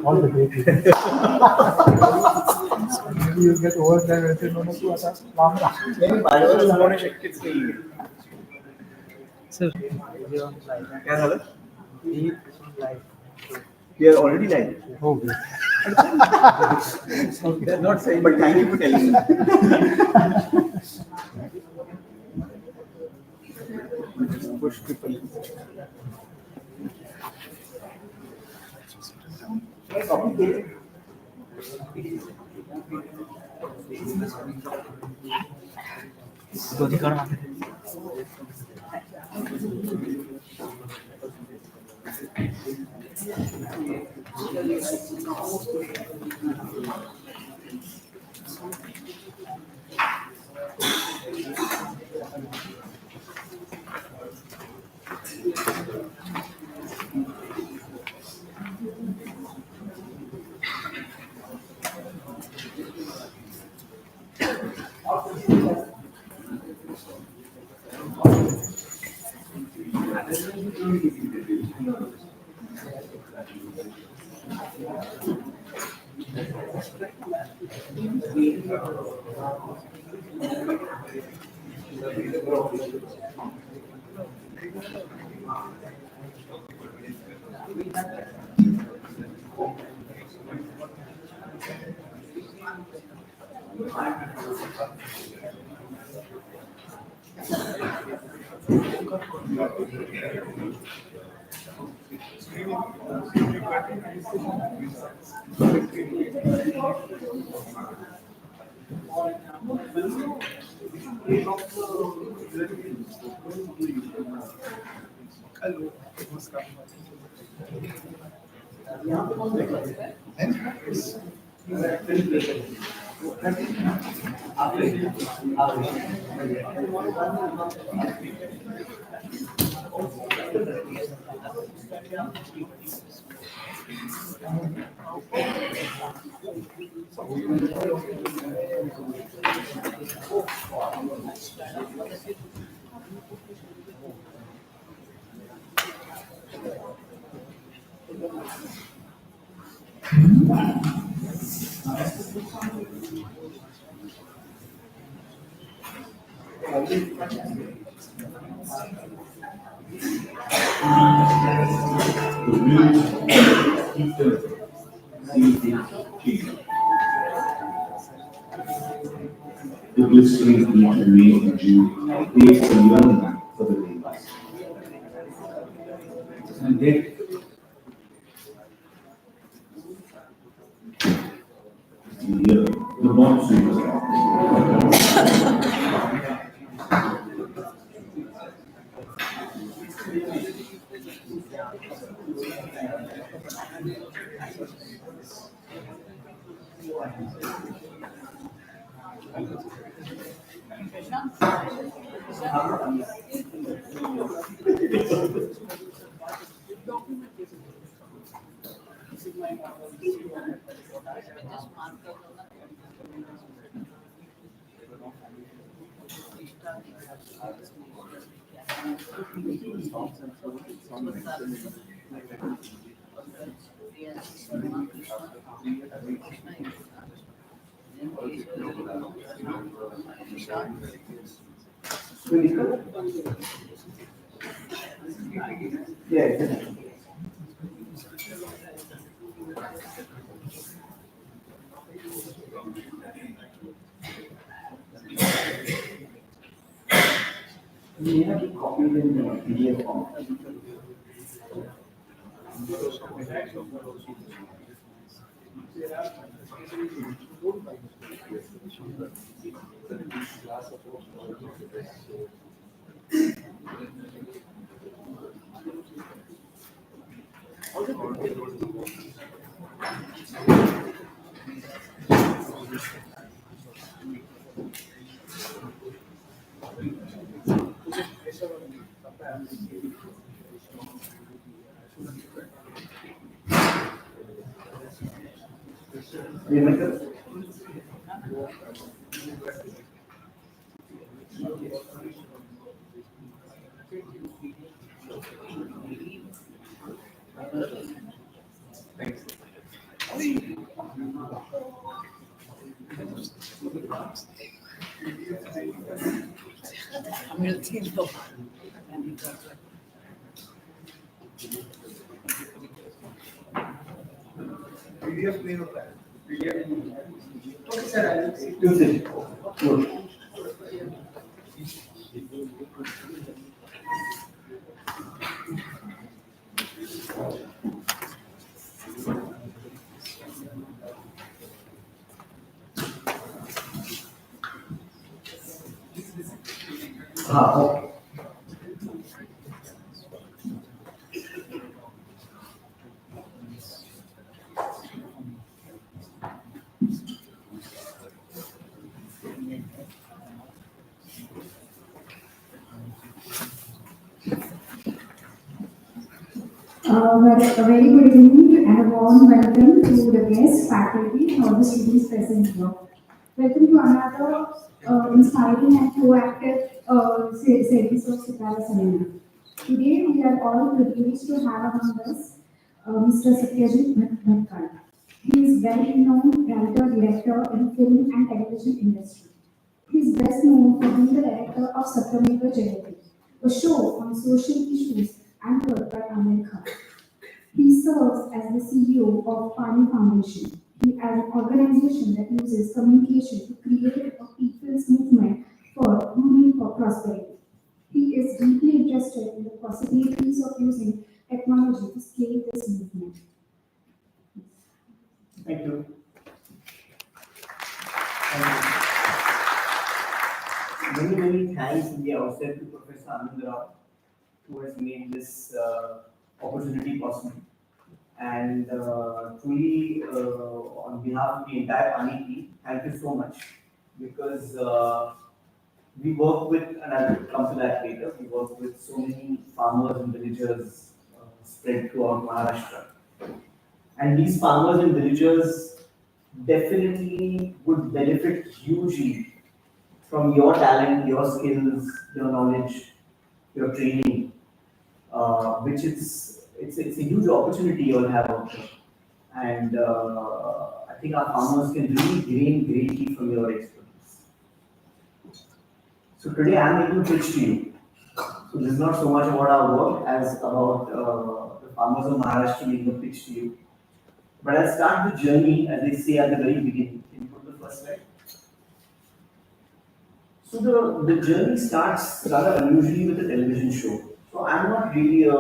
all the great leaders. Maybe you get over there and say, no, तू आता काम का. नहीं माझ्यावर होणे शक्यच नाही. Sir, काय झालं? he live. We are already live. Oh, great. They're not saying, but thank you for telling me. Push people. The blistering heat of May and June creates a yearning for the rains. And then the monsoon was PDF नहीं होता है PDF okay sir I will see Tuesday good हाँ okay A very good evening and a warm welcome to the guests, faculty, and all the students present here. Welcome to another inspiring and proactive series of Sitara Seminar. Today we are all privileged to have among us Mr. Satyamev Jayate. He is well-known writer, director in film and television industry. He is best known for being the director of Satyamev Jayate, a show on social issues anchored by America. He serves as the CEO of Paani Foundation, an organization that uses communication to create a people's movement for rural prosperity. He is deeply interested in the possibilities of using technology to scale this movement. thank you many thanks in the outset to Professor Anand Rao who has made this opportunity possible. And truly, on behalf of the entire Paani team, thank you so much because we work with, and I'll come to that later, we work with so many farmers and villagers spread throughout Maharashtra. And these farmers and villagers definitely would benefit hugely from your talent, your skills, your knowledge, your training, which it's a huge opportunity you all have out there. And I think our farmers can really gain greatly from your expertise. So today I'm able to pitch to you. So this is not so much about our work as about the farmers of Maharashtra being a pitch to you. But I'll start the journey as they say at the very beginning. Can you put the first slide? So the journey starts rather unusually with a television show. So I'm not really a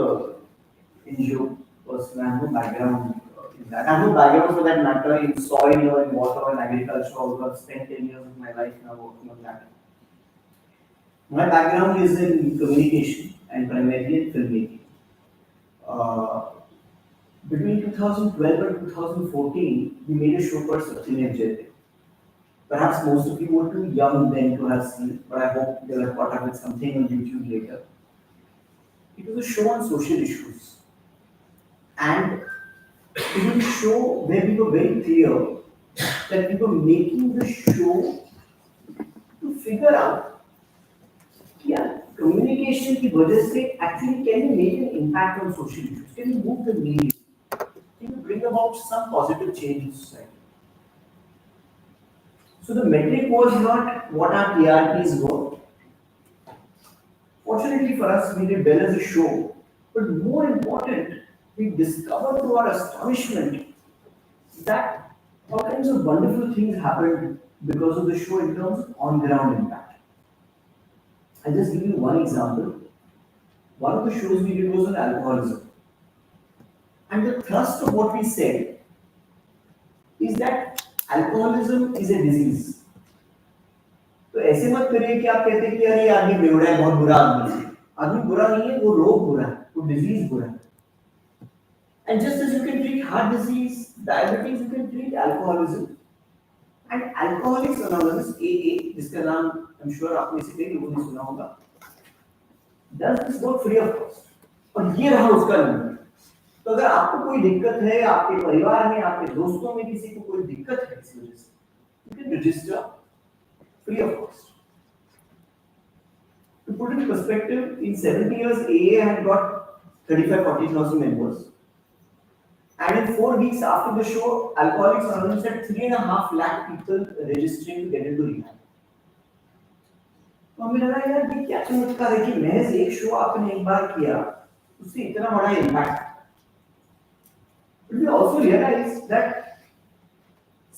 NGO person. I have no background in that. I have no background for that matter in soil or in water or in agriculture. Although I've spent 10 years of my life now working on that. My background is in communication and primarily in filmmaking. Uh, Between 2012 and 2014, we made a show called Satyamev Jayate. Perhaps most of you were too young then to have seen it, but I hope they were caught up with something on YouTube later. It was a show on social issues. And it was a show where we were very clear that we were making the show to figure out yeah, communication की वजह से actually can you make an impact on social issues? Can you move the needle? Can you bring about some positive change in society? So the metric was not what our TRPs were. Fortunately for us, we did well as a show. But more important, we discovered to our astonishment that all kinds of wonderful things happened because of the show in terms of on-ground impact. I'll just give you one example. One of the shows we did was on alcoholism. And the thrust of what we said is that alcoholism is a disease. तो ऐसे मत करिए कि आप कहते हैं कि अरे आदमी बेवड़ा है, बहुत बुरा आदमी है. आदमी बुरा नहीं है, वो रोग बुरा है, वो डिजीज बुरा है. And just as you can treat heart disease, diabetes, you can treat alcoholism. And Alcoholics Anonymous AA, जिसका नाम I'm sure आप में से कई लोगों ने सुना होगा, does this work free of cost. और ये रहा उसका नंबर. तो अगर आपको कोई दिक्कत है, आपके परिवार में, आपके दोस्तों में किसी को कोई दिक्कत है इस वजह से, you can register free of cost. To put it in perspective, in 70 years, AA had got 35-40,000 members. And in 4 weeks after the show, Alcoholics Anonymous had 3.5 lakh people registering to get into rehab. तो हमें लगा यार ये क्या चमत्कार है कि महज एक शो आपने एक बार किया उससे इतना बड़ा impact. But we also realize that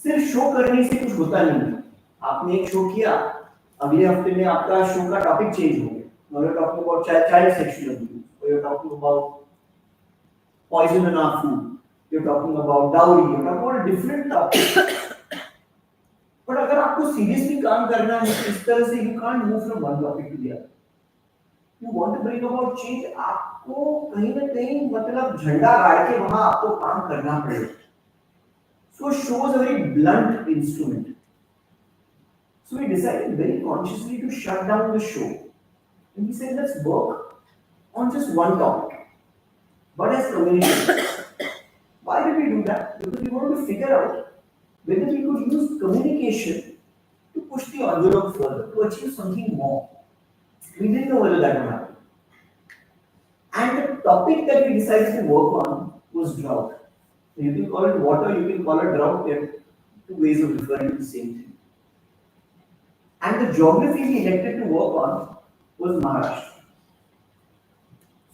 सिर्फ शो करने से कुछ होता नहीं है। आपने एक शो किया, अगले हफ्ते में आपका शो का टॉपिक चेंज हो गया। Now you're talking about child sexual abuse, or you're talking about poison in our food, you're talking about dowry, you're talking about a different topic. But अगर आपको सीरियसली काम करना है तो इस तरह से you can't move from one topic to the other. You want to bring about change, आपको कहीं ना कहीं मतलब झंडा गाड़ के वहां आपको काम करना पड़ेगा. So show is a very blunt instrument. So we decided very consciously to shut down the show. And we said, let's work on just one topic. What is communication? Why did we do that? Because we wanted to figure out whether we could use communication to push the envelope further, to achieve something more. We didn't know whether that would happen. And the topic that we decided to work on was drought. You can call it water, you can call it drought. There are two ways of referring to the same thing. And the geography we elected to work on was Maharashtra.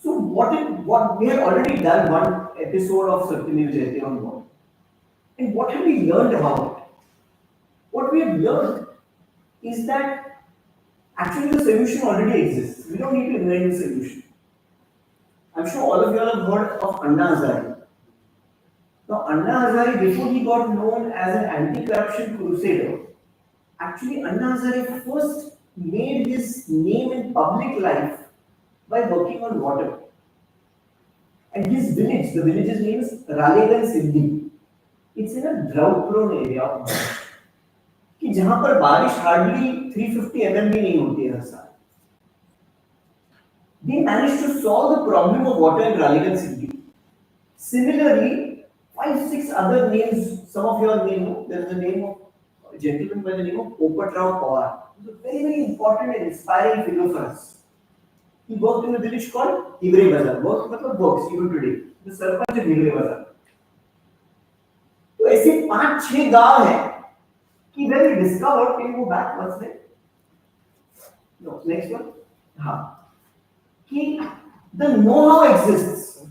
So what we had already done one episode of Satyamev Jayate on water. And what have we learned about it? What we have learned is that actually the solution already exists. We don't need to invent the solution. I'm sure all of you all have heard of Anna Hazare. Now Anna Hazare, before he got known as an anti-corruption crusader, actually Anna Hazare first made his name in public life by working on water. And his village, the village's name is Ralegan Sindhi. It's in a drought-prone area of Maharashtra. कि जहां पर बारिश hardly 350 mm भी नहीं होती है हर साल. They managed to solve the problem of water in Ralegan Sindhi. Similarly, 5-6 other names, some of you all may know, there is a name of a gentleman by the name of Popatrao Pawar. He's a very, very important and inspiring figure for us. He worked in a village called Hivre Bazar. Works even today. The Sarpanch of Hivre Bazar. तो ऐसे 5-6 गांव हैं कि when we discovered, can you go back once there? No, next one. हाँ. कि the know-how exists,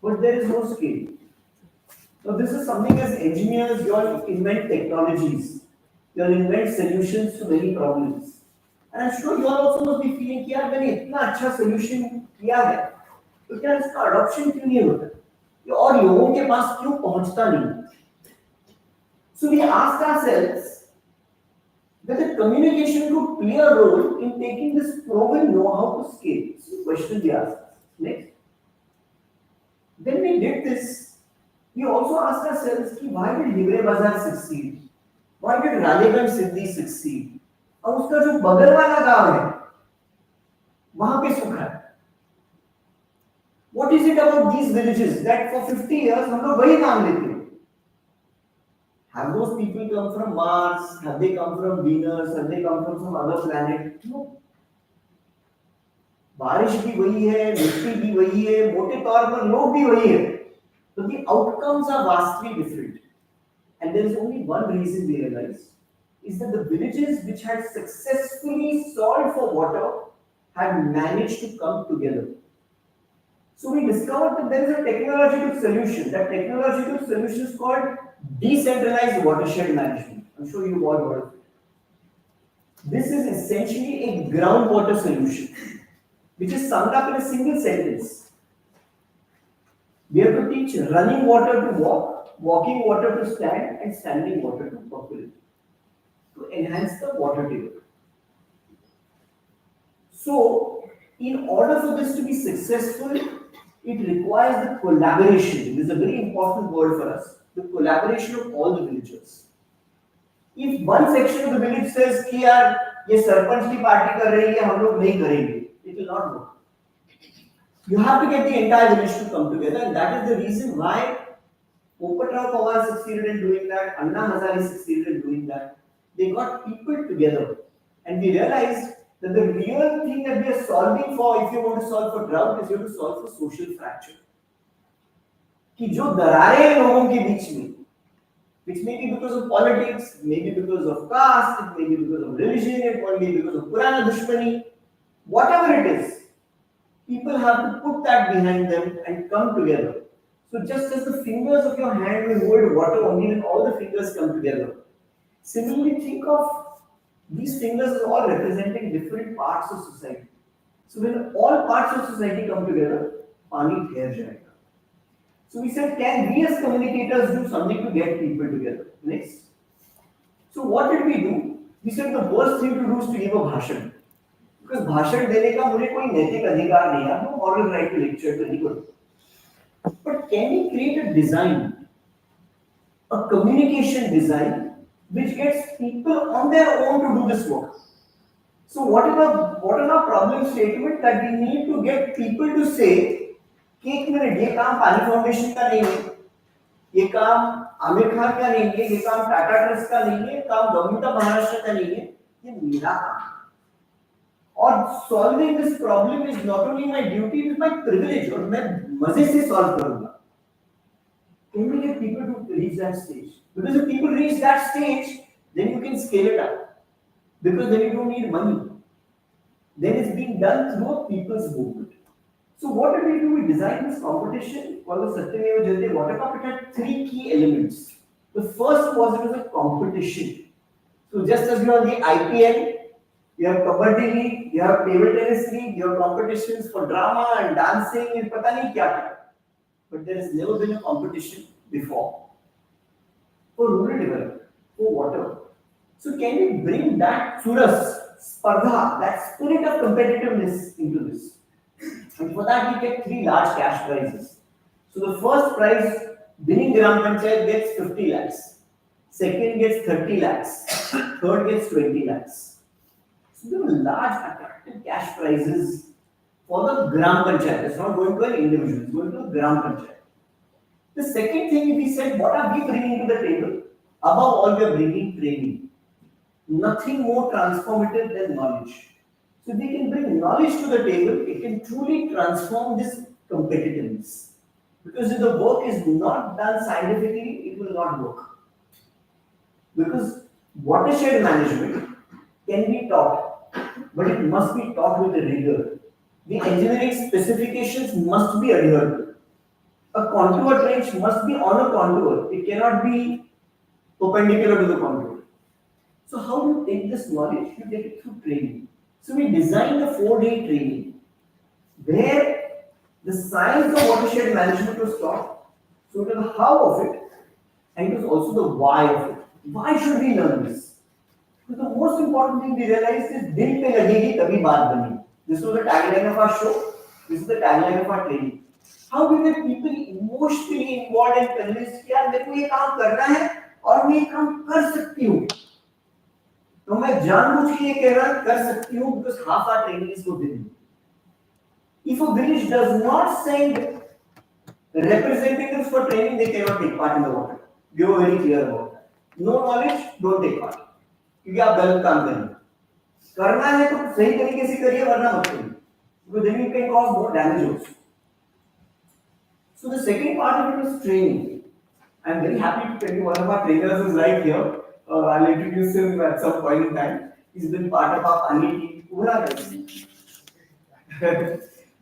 but there is no scale. So this is something as engineers, you all invent technologies. You all invent solutions to many problems. And I'm sure you all also must be feeling कि यार मैंने इतना अच्छा solution किया है, तो क्या इसका adoption क्यों नहीं होता? और लोगों के पास क्यों पहुंचता नहीं? So we asked ourselves whether communication could play a role in taking this proven know-how to scale. This is the question we asked. Next. When we did this, we also asked ourselves why did Hivre Bazar succeed? Why did Ralegan Sindhi succeed? और उसका जो बगल वाला गांव है, वहां पे सूखा है. What is it about these villages that for 50 years हम लोग वही नाम लेते हैं? Have those people come from Mars? Have they come from Venus? Have they come from some other planet? No. बारिश भी वही है, मिट्टी भी वही है, मोटे तौर पर लोग भी वही है. So the outcomes are vastly different. And there is only one reason we realize is that the villages which had successfully solved for water had managed to come together. So we discovered that there is a technological solution. That technological solution is called decentralized watershed management. I'm sure you've all heard of it. This is essentially a groundwater solution, which is summed up in a single sentence. We have to teach running water to walk, walking water to stand, and standing water to percolate, to enhance the water table. So, in order for this to be successful, it requires the collaboration. This is a very important word for us. The collaboration of all the villagers. If one section of the village says कि यार ये सरपंच की party कर रही है, हम लोग नहीं करेंगे, it will not work. You have to get the entire village to come together, and that is the reason why Popatrao Pawar succeeded in doing that, Anna Hazare succeeded in doing that. They got people together, and we realized that the real thing that we are solving for, if you want to solve for drought, is you have to solve for social fracture. कि जो दरारें हैं लोगों के बीच में, which may be because of politics, maybe because of caste, it may be because of religion, it may be because of Purana Dushmani, whatever it is, people have to put that behind them and come together. So just as the fingers of your hand will hold water only when all the fingers come together. Similarly, think of these fingers as all representing different parts of society. So when all parts of society come together, पानी ठहर जाएगा. So we said, can we as communicators do something to get people together? Next. So what did we do? We said the worst thing to do is to give a bhashan. Because bhashan देने का मुझे कोई नैतिक अधिकार नहीं है, no moral right to lecture to anybody. But can we create a design, a communication design, which gets people on their own to do this work? So what is our problem statement? That we need to get people to say कि एक minute, ये काम पानी foundation का नहीं है, ये काम आमिर खान का नहीं है, ये काम टाटा ट्रस्ट का नहीं है, ये काम गवर्नमेंट ऑफ महाराष्ट्र का नहीं है, ये मेरा काम है. और solving this problem is not only my duty, it is my privilege, और मैं मजे से सॉल्व करूंगा. Can we get people to reach that stage? Because if people reach that stage, then you can scale it up. Because then you don't need money. Then it's being done through a people's movement. So what did we do? We designed this competition called the Satyamev Jayate Water Cup. It had three key elements. The first was it was a competition. So just as you have the IPL, you have Kabaddi League, you have table tennis league, you have competitions for drama and dancing and pata nahi kya kya. But there has never been a competition before for rural development, for water. So can we bring that Suras, Spardha, that spirit of competitiveness into this? And for that we get three large cash prizes. So the first prize, winning Gram Panchayat gets 50 lakhs. Second gets 30 lakhs. Third gets 20 lakhs. So there were large attractive cash prizes for the Gram Panchayat. It's not going to an individual, it's going to a Gram Panchayat. The second thing we said, what are we bringing to the table? Above all, we are bringing training. Nothing more transformative than knowledge. So we can bring knowledge to the table, it can truly transform this competitiveness. Because if the work is not done scientifically, it will not work. Because watershed management can be taught, but it must be taught with a rigor. The engineering specifications must be adhered to. A contour trench must be on a contour. It cannot be perpendicular to the contour. So how do you take this knowledge? You take it through training. So we designed a 4-day training where the science of watershed management was taught. So it was the how of it, and it was also the why of it. Why should we learn this? Because the most important thing we realized is dil pe lagegi tabhi baat bani. This was the tagline of our show. This is the tagline of our training. How we get people emotionally involved and convinced कि यार मेरे को ये काम करना है और मैं ये काम कर सकती हूँ. तो मैं जानबूझ के ये कह रहा कर सकती हूँ because half our training is for village. If a village does not send representatives for training, they cannot take part in the water. We were very clear about that. No knowledge, don't take part. क्योंकि आप गलत काम करेंगे. करना है तो सही तरीके से करिए वरना मत करिए. Because then you can cause more damage also. So the second part of it was training. I'm very happy to tell you one of our trainers is right here. I'll introduce him at some point in time. He's been part of our Paani team.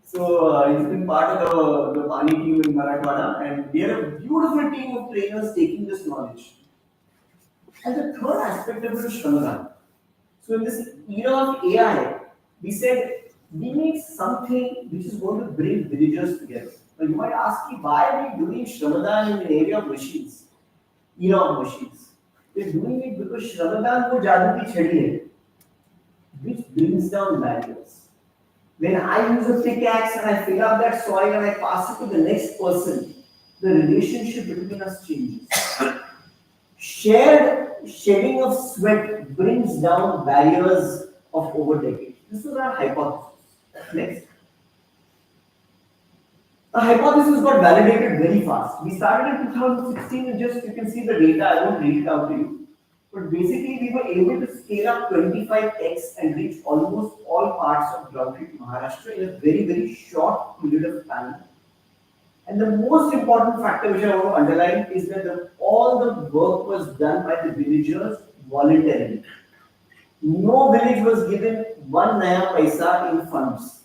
So he's been part of the Paani team in Marathwada, and we are a beautiful team of trainers taking this knowledge. And the third aspect of it is Shramadahan. So in this era of AI, we said we need something which is going to bring villagers together. Now you might ask me, why are we doing Shramadahan in the area of machines? Era of machines. We're doing it because Shramadahan ko jadoo ki chhadi hai, which brings down barriers. When I use a pickaxe and I fill up that soil and I pass it to the next person, the relationship between us changes. Shared shedding of sweat brings down barriers of overtaking. This was our hypothesis. Next. The hypothesis got validated very fast. We started in 2016 and just you can see the data, I won't read it out to you. But basically we were able to scale up 25x and reach almost all parts of drought-hit Maharashtra in a very, very short period of time. And the most important factor which I want to underline is that all the work was done by the villagers voluntarily. No village was given one naya paisa in funds.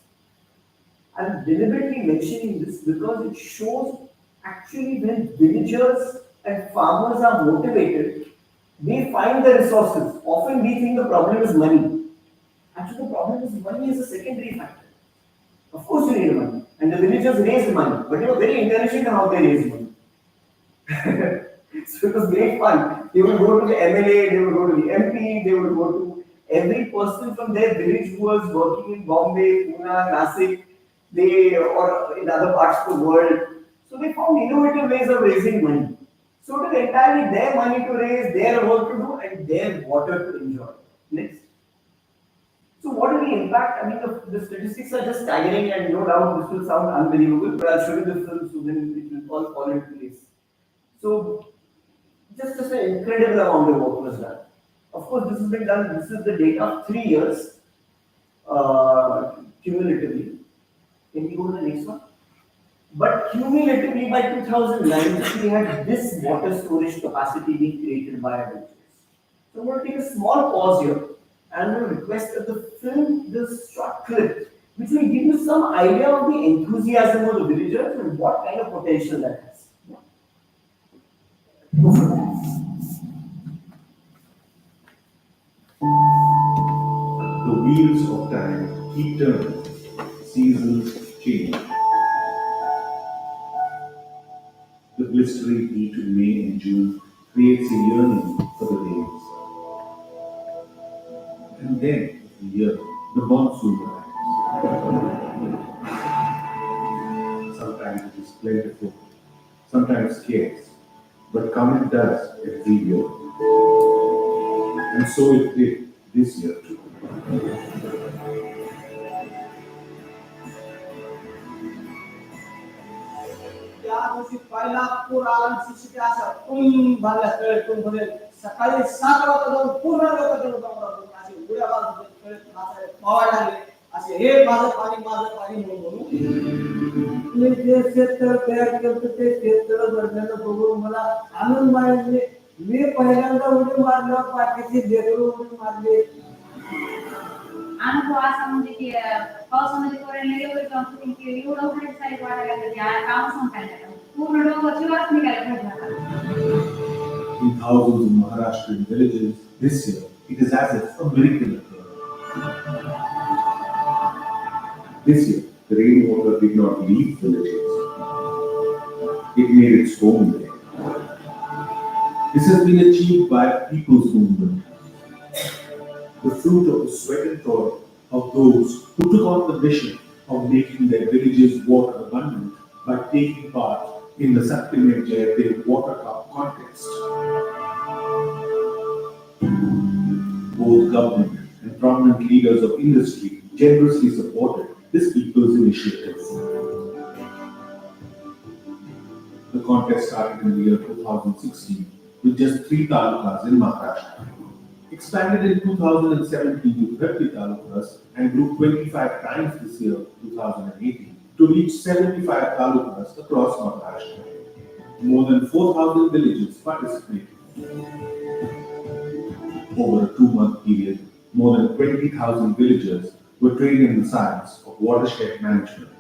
I'm deliberately mentioning this because it shows actually when villagers and farmers are motivated, they find the resources. Often we think the problem is money. Actually, the problem is money is a secondary factor. Of course, you need money, and the villagers raise money, but they were very intelligent in how they raise money. So it was great fun. They would go to the MLA, they would go to the MP, they would go to every person from their village who was working in Bombay, Pune, Nasik, they or in other parts of the world. So they found innovative ways of raising money. So it was entirely their money to raise, their work to do, and their water to enjoy. Next. So what is the impact? I mean, the statistics are just staggering, and no doubt this will sound unbelievable, but I'll show you the film so then it will all fall into place. So just an incredible amount of work was done. Of course, this has been done. This is the data of 3 years cumulatively. Can we go to the next one? But cumulatively by 2009, we had this water storage capacity being created by our villages. So I'm going to take a small pause here and I'm going to request that the film this short clip, which will give you some idea of the enthusiasm of the villagers and what kind of potential that has. Go for that. The wheels of time keep turning, seasons change. The blistering heat of May and June creates a yearning for the rains. And then, of the year, the monsoon arrives. Sometimes it is plentiful, sometimes scarce, but come it does every year. And so it did this year too. त्या दिवशी पहिला पूर आला आणि शिक्षक असं भरल्या कळे सकाळी 7 वाजता जाऊन पूर्ण लोक असे उड्या मारत होते कळे पवायला लागले असे हे माझं पाणी म्हणून मी जे शेततळ तयार करतो ते शेततळ भरलेलं बघून मला आनंद वाटले मी पहिल्यांदा उडी मारल्यावर बाकीचे लेकरं उडी मारले अनुभव असा म्हणजे की पावसामध्ये पोरांना एवढं काम करून की एवढं भारी साईड वाढायला लागलं की काम सांगायला पूर्ण डोंगरची वास निघायला लागला. In thousands of Maharashtrian villages this year, it is as if a miracle occurred. This year, the rainwater did not leave villages. It made its home there. This has been achieved by people's movement. The fruit of the sweat and toil of those who took on the mission of making their villages water abundant by taking part in the Satyamev Jayate water cup contest. Both government and prominent leaders of industry generously supported this people's initiative. The contest started in the year 2016 with just 3 talukas in Maharashtra. Expanded in 2017 to 30 talukas and grew 25 times this year, 2018, to reach 75 talukas across Maharashtra. More than 4,000 villages participated. Over a 2-month period, more than 20,000 villagers were trained in the science of watershed management.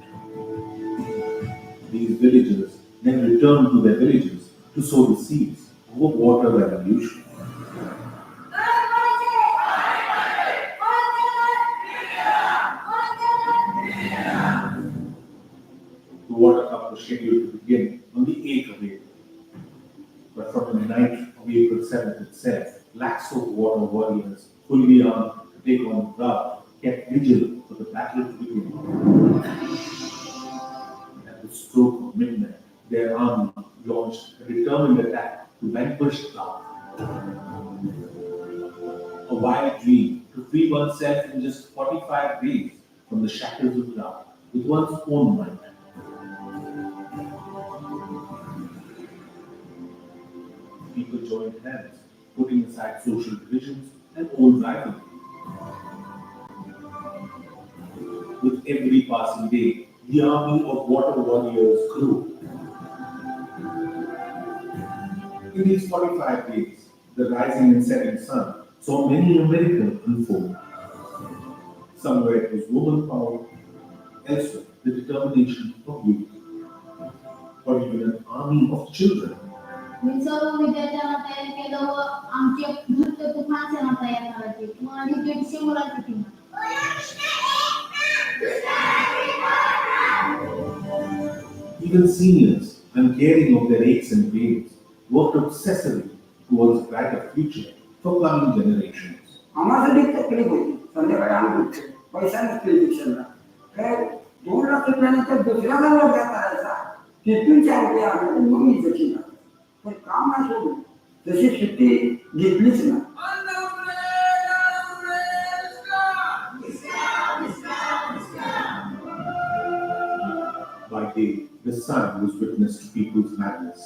These villagers then returned to their villages to sow the seeds of a water revolution. The water cup was scheduled to begin on the 8th of April. But from the night of April 7th itself, lakhs of water warriors, fully armed to take on the drought, kept vigil for the battle to begin. At the stroke of midnight, their army launched a determined attack to vanquish drought. A wild dream to free oneself in just 45 days from the shackles of drought with one's own might. People joined hands, putting aside social divisions and old rivalry. With every passing day, The army of water warriors grew. In these 45 days, the rising and setting sun saw many a miracle unfold. Somewhere it was woman power, elsewhere the determination of youth, or even an army of children. मी सर्व विद्यार्थ्यांना तयार केलं व आमचे नृत्य तुफान तयार करायचे आणि 150 मुलांची team. Even seniors, uncaring of their aches and pains, worked obsessively towards a brighter future for coming generations. आम्हाला तकलीफ होती संध्याकाळी आम्ही पैसा नसतील शिक्षणला काय 2 लाख रुपयानंतर दुसऱ्याला वर्ग करायचा तिथून चांगली आले मग मी जशी ना पण काम नाही सोडून जशी सुट्टी घेतलीच ना. By day, the sun was witness to people's madness,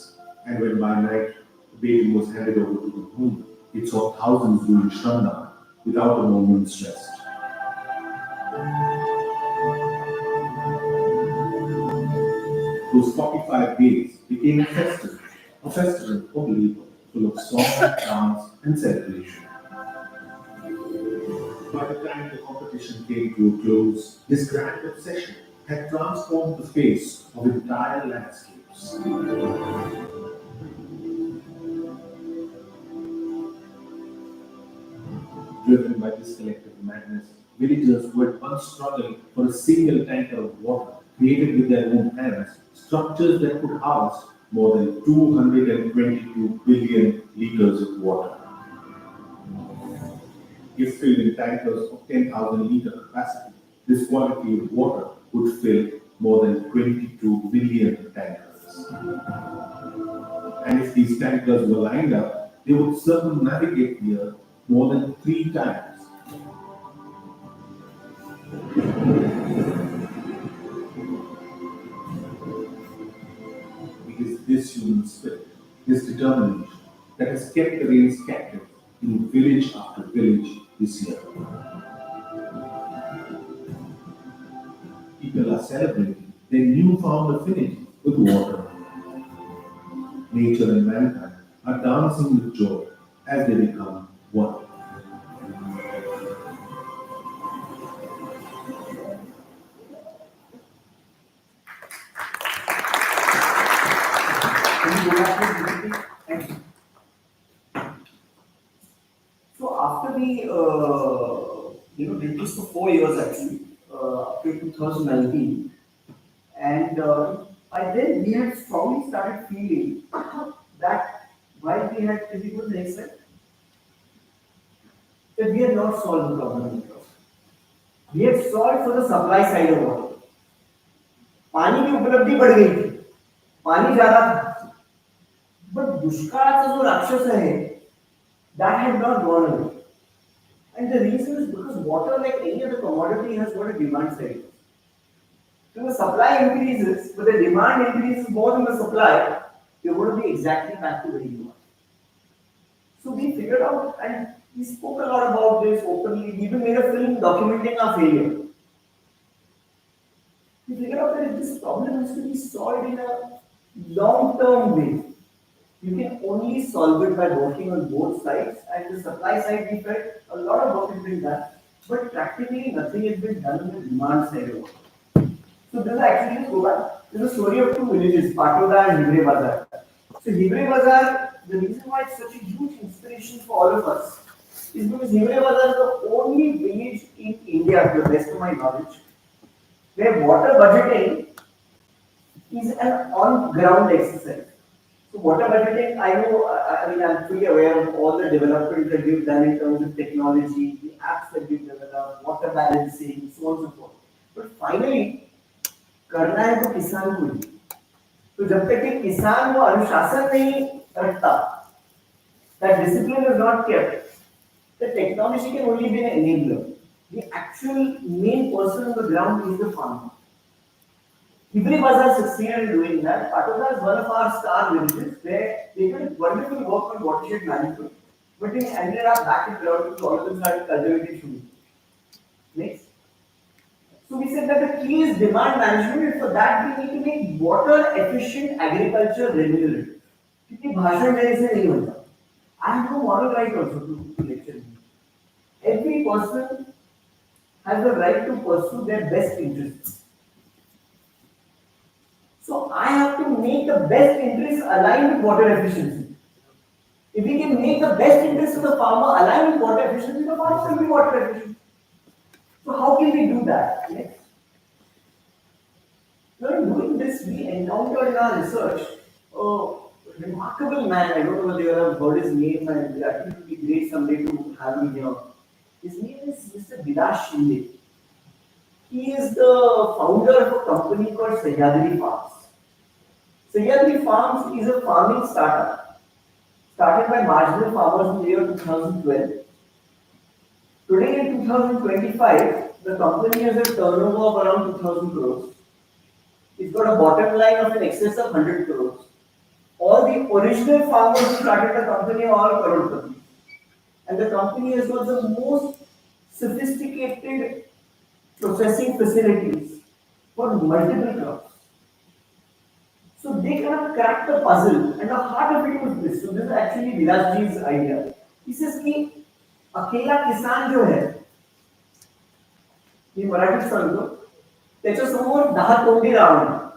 and when by night the baby was handed over to the moon, it saw thousands doing shramdana without a moment's rest. Those 45 days became a festival of labor, full of song, dance, and celebration. By the time the competition came to a close, this grand obsession had transformed the face of entire landscapes. Driven by this collective madness, villagers who had once struggled for a single tanker of water created with their own hands structures that could house more than 222 billion liters of water. If filled in tankers of 10,000 liter capacity, this quantity of water would fill more than 22 billion tankers. And if these tankers were lined up, they would circumnavigate the earth more than 3 times. It is this human spirit, this determination, that has kept the rains captive in village after village this year. People are celebrating their newfound affinity with water. Nature and mankind are dancing with joy as they become one. So after we did this for 4 years actually, up to 2019, and by then we had strongly started feeling that while we had physical things, that we had not solved the problem. We had solved for the supply side of water. पानी की उपलब्धि बढ़ गई थी, पानी ज्यादा था, but दुष्काळाचा जो राक्षस आहे, that had not gone away. And the reason is because water, like any other commodity, has got a demand side. So the supply increases, but the demand increases more than the supply, you're going to be exactly back to where you are. So we figured out, and we spoke a lot about this openly. We even made a film documenting our failure. We figured out that if this problem has to be solved in a long-term way, you can only solve it by working on both sides. And the supply side, we felt a lot of work has been done, but practically nothing has been done on the demand side of it. So this is actually, just go back, this is a story of 2 villages, Patoda and Hivre Bazar. So Hivre Bazar, the reason why it's such a huge inspiration for all of us is because Hivre Bazar is the only village in India, to the best of my knowledge, where water budgeting is an on-ground exercise. So water budgeting, I know, I'm fully aware of all the development that we've done in terms of technology, the apps that we've developed, water balancing, so on and so forth. But finally, करना है तो किसान को ही. तो जब तक कि किसान वो अनुशासन नहीं रखता, that discipline is not kept, the technology can only be an enabler. The actual main person on the ground is the farmer. Hivre Bazar succeeded in doing that. Patoda is one of our star villages where they did wonderful work on watershed management, but they ended up back in drought because all of them started cultivating sugar. Next. So we said that the key is demand management, and for that we need to make water efficient agriculture remunerative. क्योंकि भाषण देने से नहीं होता. I have no moral right also to lecture. Every person has the right to pursue their best interests. So I have to make the best interests aligned with water efficiency. If we can make the best interests of the farmer align with water efficiency, the farmer will be water efficient. So how can we do that? Next. Now in doing this, we encountered in our research a remarkable man. I don't know whether you have heard his name, and I think it would be great someday to have him here. His name is Mr. Vilas Shinde. He is the founder of a company called Sahyadri Farms. Sahyadri Farms is a farming startup started by marginal farmers in the year 2012. Today in 2025, the company has a turnover of around 2,000 crores. It's got a bottom line of in excess of 100 crores. All the original farmers who started the company are all crorepati. And the company has got the most sophisticated processing facilities for multiple crops. So they kind of cracked the puzzle, and the heart of it was this. So this is actually Virajji's idea. He says कि अकेला किसान जो है, मी मराठीत सांगतो, त्याच्यासमोर 10 तोंडी Ravan.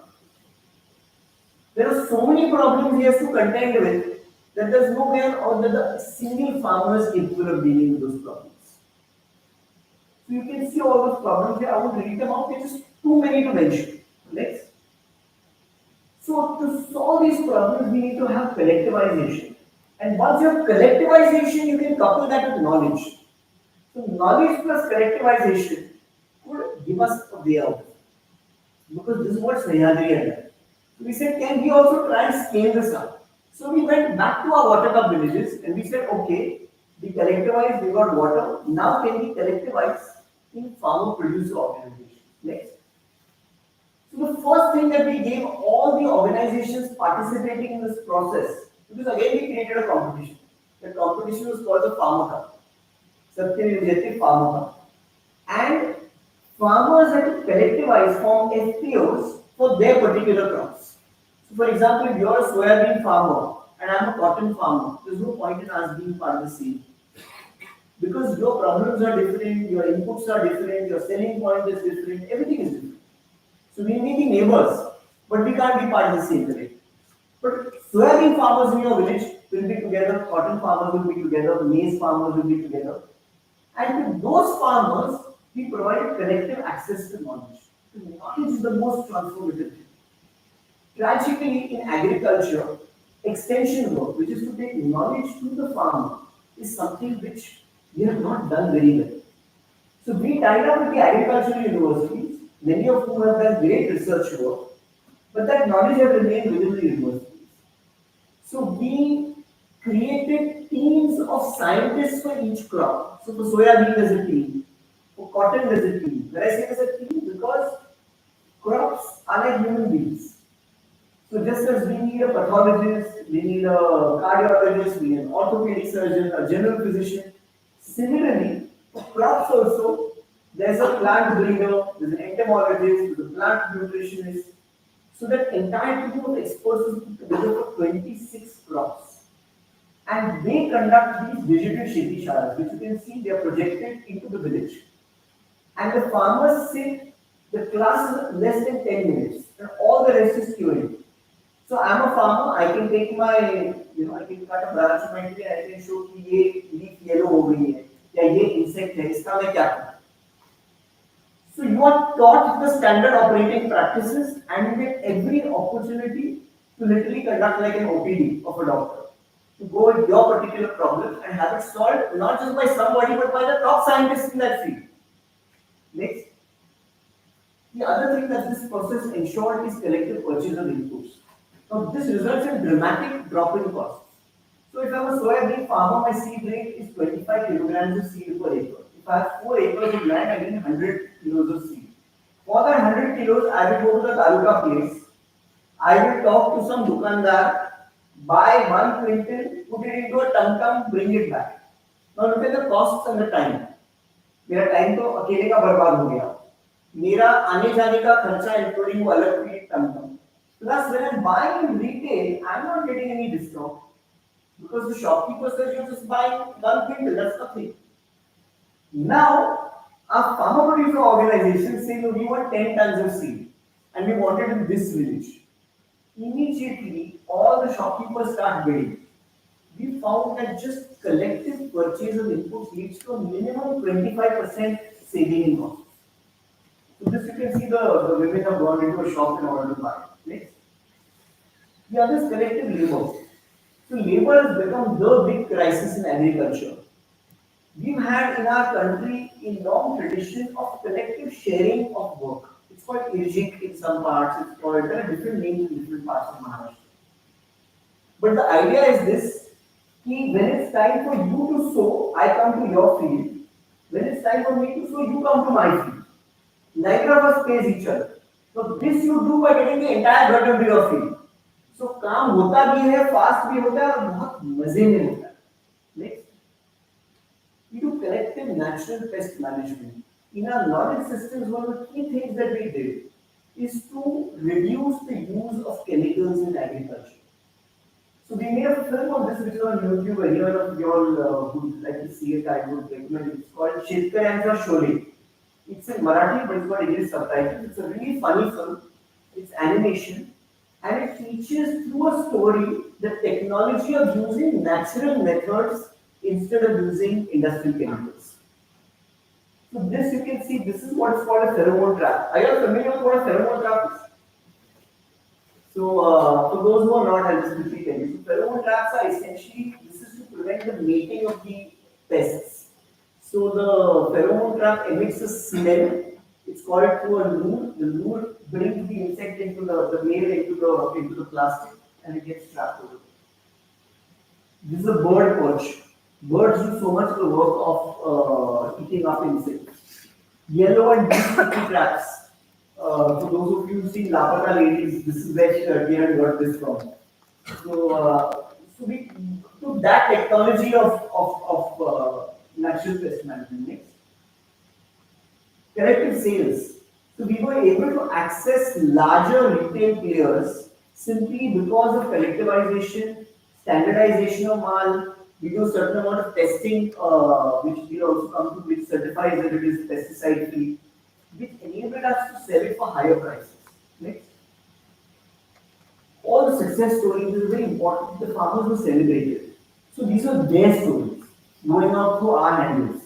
There are so many problems he has to contend with that there's no way or that the single farmer is capable of dealing with those problems. So you can see all those problems here. I won't read them out. They're just too many to mention. Next. So to solve these problems, we need to have collectivization. And once you have collectivization, you can couple that with knowledge. So knowledge plus collectivization could give us a way out. Because this is what Sahyadri had done. So we said, can we also try and scale this up? So we went back to our water cup villages and we said, okay, we collectivized, we got water. Now can we collectivize in farmer producer organizations? Next. So the first thing that we gave all the organizations participating in this process, because again we created a competition. The competition was called the Farmer Cup. Satyamev Jayate Farmer Cup. And farmers had to collectivize, form FPOs for their particular crops. So for example, if you're a soybean farmer and I'm a cotton farmer, there's no point in us being part of the same. Because your problems are different, your inputs are different, your selling point is different, everything is different. So we may be neighbors, but we can't be part of the same village. But soybean farmers in your village will be together, cotton farmers will be together, maize farmers will be together. And to those farmers, we provide collective access to knowledge. Knowledge is the most transformative thing. Tragically, in agriculture, extension work, which is to take knowledge to the farmer, is something which we have not done very well. So we tied up with the agricultural universities, many of whom have done great research work, but that knowledge has remained within the universities. So we created teams of scientists for each crop. So for soybean there's a team, for cotton there's a team. When I say there's a team, because crops are like human beings. So just as we need a pathologist, we need a cardiologist, we need an orthopedic surgeon, a general physician. Similarly, for crops also, there's a plant breeder, there's an entomologist, there's a plant nutritionist. So that entire team of experts is put together for 26 crops. And they conduct these digital Sheti Shalas, which you can see they are projected into the village. And the farmers sit, the class is less than 10 minutes, and all the rest is Q&A. So I'm a farmer, I can take my, I can cut a branch of my tree and I can show कि ये leaf yellow हो गई है, या ये insect है, इसका मैं क्या करूँ? So you are taught the standard operating practices and you get every opportunity to literally conduct like an OPD of a doctor. To go with your particular problem and have it solved not just by somebody but by the top scientists in that field. Next. The other thing that this process ensured is collective purchase of inputs. Now this results in dramatic drop in costs. So if I'm a soybean farmer, my seed rate is 25 kilograms of seed per acre. If I have 4 acres of land, I get 100 kilos of seed. For that 100 kilos, I will go to the taluka place. I will talk to some dukandar, buy 1 quintal, put it into a tum-tum, bring it back. Now look at the costs and the time. मेरा time तो अकेले का बर्बाद हो गया. मेरा आने जाने का खर्चा इंक्लूडिंग वो अलग feed come come. Plus, when I'm buying in retail, I'm not getting any discount because the shopkeeper says you're just buying one quintal. That's nothing. Now, a farmer producer organization say, no, we want 10 tons of seed and we want it in this village. Immediately, all the shopkeepers start bidding. We found that just collective purchase of inputs leads to a minimum 25% saving in cost. So this you can see the women have gone into a shop in order to buy. Next. The other is collective labor. So labor has become the big crisis in agriculture. We've had in our country a long tradition of collective sharing of work. It's called irjik in some parts, it's called, there are different names in different parts of Maharashtra. But the idea is this, कि when it's time for you to sow, I come to your field. When it's time for me to sow, you come to my field. Neither of us pays each other. So this you do by getting the entire burden to your field. So काम होता भी है, fast भी होता है और बहुत मजे में होता है. Next. We do collective natural pest management. In our knowledge systems, one of the key things that we did is to reduce the use of chemicals in agriculture. So we made a film on this which is on YouTube. Anyone of you all who would like to see it, I would recommend it. It's called Shetkaryancha Sholay. It's in Marathi, but it's got English subtitles. It's a really funny film. It's animation. And it teaches through a story the technology of using natural methods instead of using industrial chemicals. So this you can see, this is what is called a pheromone trap. Are you all familiar with what a pheromone trap is? So for those who are not, I'll just quickly tell you. So pheromone traps are essentially, this is to prevent the mating of the pests. So the pheromone trap emits a smell. It's called through a lure. The lure brings the insect into the male into the plastic and it gets trapped over. This is a bird perch. Birds do so much of the work of eating up insects. Yellow and blue sticky traps. For those of you who've seen Lapata ladies, this is where Satyamev got this from. So we took that technology of natural pest management. Next. Collective sales. So we were able to access larger retail players simply because of collectivization, standardization of mal. We do a certain amount of testing, which we also come to, which certifies that it is pesticide free, which enabled us to sell it for higher prices. Next. All the success stories is very important. The farmers were celebrated. So these are their stories going out through our handles.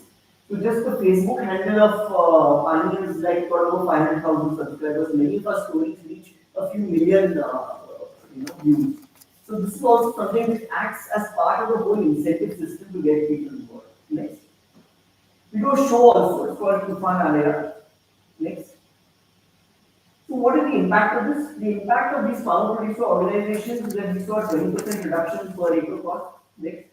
So just the Facebook handle of Paani is like got over 500,000 subscribers. Many of our stories reach a few million views. So this is also something which acts as part of the whole incentive system to get people involved. Next. We do a show also. It's called Tufan Alera. Next. So what is the impact of this? The impact of these farmer producer organizations is that we saw 20% reduction per acre cost. Next.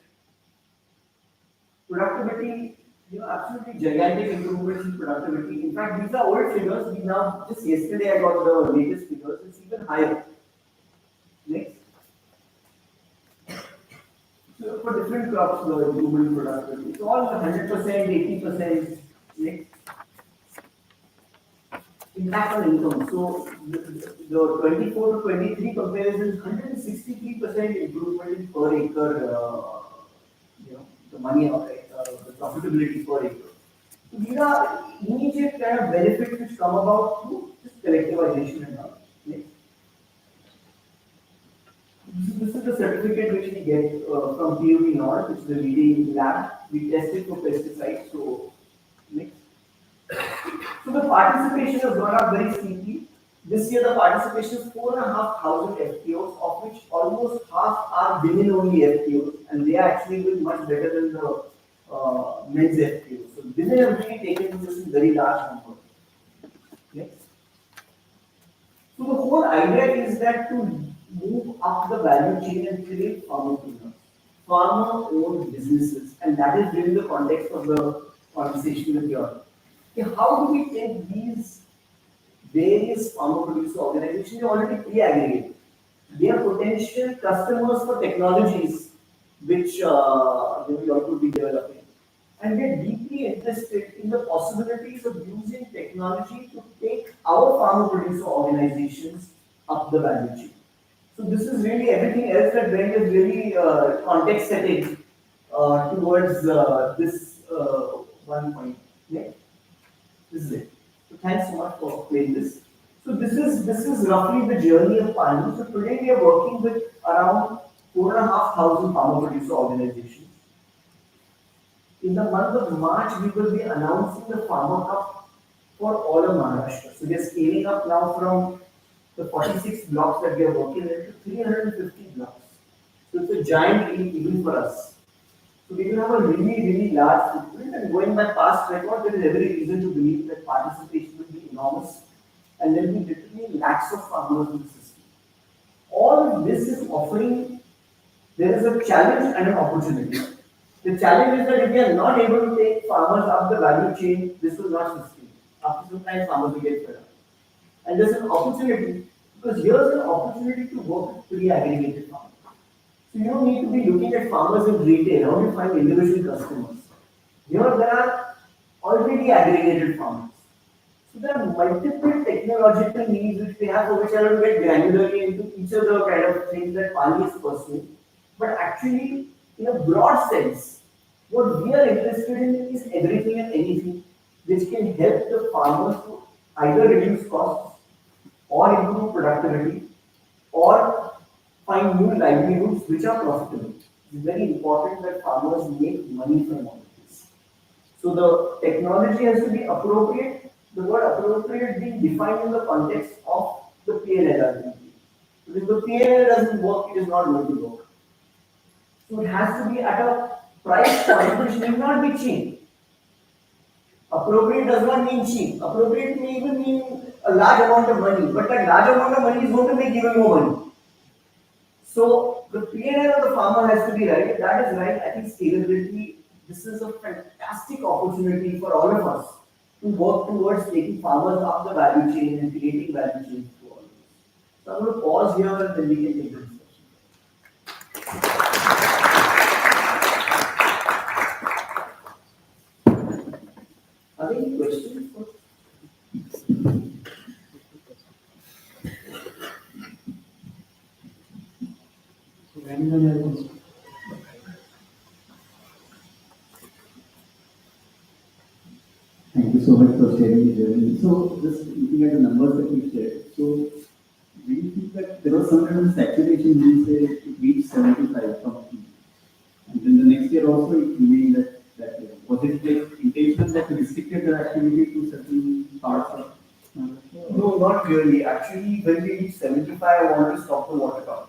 Productivity, absolutely gigantic improvements in productivity. In fact, these are old figures. We now, just yesterday I got the latest figures. It's even higher. Next. So for different crops, the improvement in productivity. It's all 100%, 80%. Next. Impact on income. So the 24 to 23 comparison, 163% improvement in per acre, the money of the profitability per acre. So these are immediate kind of benefits which come about through just collectivization and all. Next. This is the certificate which we get from POV Nord, which is the leading lab. We test it for pesticides. So next. So the participation has gone up very steeply. This year the participation is 4,500 FPOs, of which almost half are women-only FPOs, and they are actually doing much better than the men's FPOs. So women have really taken this in very large number. Next. So the whole idea is that to move up the value chain and create farmer-owned businesses, and that is really the context of the conversation with you all. Okay, how do we take these various farmer producer organizations? They are already pre-aggregated. They are potential customers for technologies which we all could be developing. and we're deeply interested in the possibilities of using technology to take our farmer producer organizations up the value chain. So this is really everything else that Brent is really context setting towards this one point. Yeah, this is it. So thanks so much for playing this. So this is roughly the journey of Paani. So today we are working with around 4,500 farmer producer organizations. In the month of March, we will be announcing the Farmer Cup for all of Maharashtra. So we are scaling up now from the 46 blocks that we are working in to 350 blocks. So it's a giant leap even for us. So we will have a really large footprint, and going by past record, there is every reason to believe that participation will be enormous and there will be literally lakhs of farmers in the system. All of this is offering, there is a challenge and an opportunity. The challenge is that if we are not able to take farmers up the value chain, this will not sustain. After some time, farmers will get fed up. And there's an opportunity, because here's an opportunity to work with pre-aggregated farmers. So you don't need to be looking at farmers in retail, how do you find individual customers? Here there are already aggregated farmers. So there are multiple technological needs which we have, for which I will get granularly into each of the kind of things that Paani is pursuing. But actually, in a broad sense, what we are interested in is everything and anything which can help the farmers to either reduce costs or improve productivity or find new livelihoods which are profitable. It's very important that farmers make money from all of this. So the technology has to be appropriate. The word appropriate being defined in the context of the PNL argument. So if the PNL doesn't work, it is not going to work. So it has to be at a price point which need not be cheap. Appropriate does not mean cheap. Appropriate may even mean a large amount of money, but that large amount of money is going to make even more money. So the P&L of the farmer has to be right. That is right. I think scalability, this is a fantastic opportunity for all of us to work towards taking farmers up the value chain and creating value chains through all of this. So I'm going to pause here and then we can take the discussion. Are there any questions? Thank you so much for sharing the journey. So, just looking at the numbers that you shared, so do you think that there was some kind of saturation when you say it reached 75 from peak? And then the next year also it remained that level. Was it like intentional that you restricted the activity to certain parts of No, not really. Actually, when we reach 75, I want to stop the water count.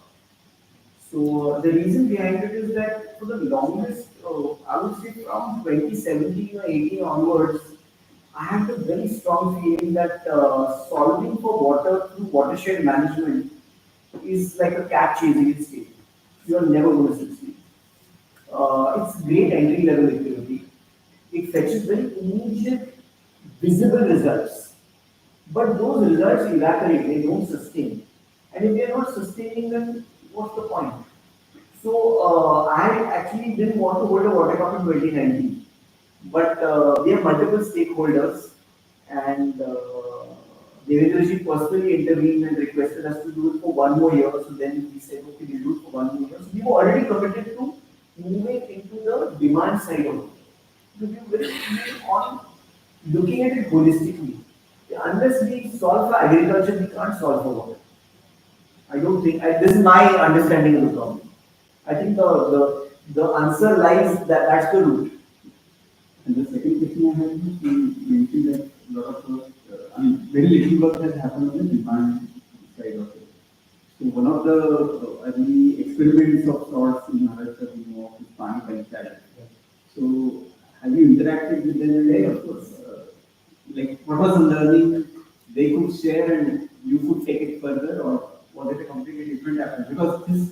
So the reason behind it is that for the longest, I would say from 2017 or 18 onwards, I had a very strong feeling that solving for water through watershed management is like a cat chasing its tail. You are never going to succeed. It's great entry level activity. It fetches very immediate, visible results. But those results evaporate, they don't sustain. And if they are not sustaining, then what's the point? So I actually didn't want to hold a water cup in 2019. But we have multiple stakeholders, and Devendraji personally intervened and requested us to do it for one more year. So then we said, okay, we'll do it for one more year. So we were already committed to moving into the demand side of it. So we were very keen on looking at it holistically. Unless we solve for agriculture, we can't solve for water. I don't think, this is my understanding of the problem. I think the answer lies that that's the root. And the second question I have is you mentioned that a lot of work, very little work has happened on the demand side of it. So one of the early experiments of sorts in Maharashtra we know of is Paani Foundation. So have you interacted with them? Yeah, of course. Like what was the learning they could share and you could take it further, or was it a completely different approach? Because this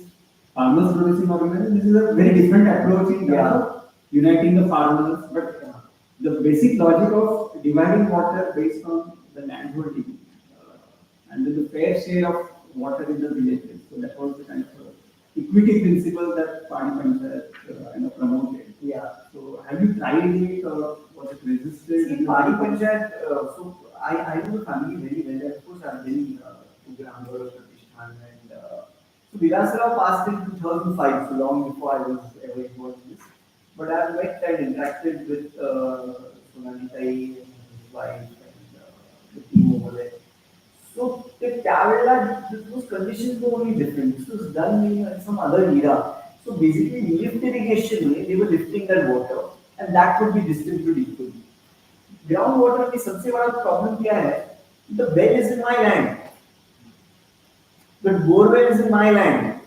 farmers producing organization, this is a very different approach in terms of uniting the farmers, but the basic logic of dividing water based on the land holding and then the fair share of water in the villages. So that was the kind of equity principle that Paani Foundation promoted. Yeah. So have you tried it or was it resisted? See, Paani Panchayat, so I know the family very well. And of course, I've been to Grambar, Pratishthan, and so Vilasarao passed in 2005, so long before I was ever involved in this. But I've met and interacted with Sonali Tai and his wife and the team over there. So the Kerala, those conditions were only different. This was done in some other era. So basically, lift irrigation, they were lifting that water, and that could be distributed equally. Groundwater में सबसे बड़ा problem क्या है? The well is in my land, the borewell is in my land.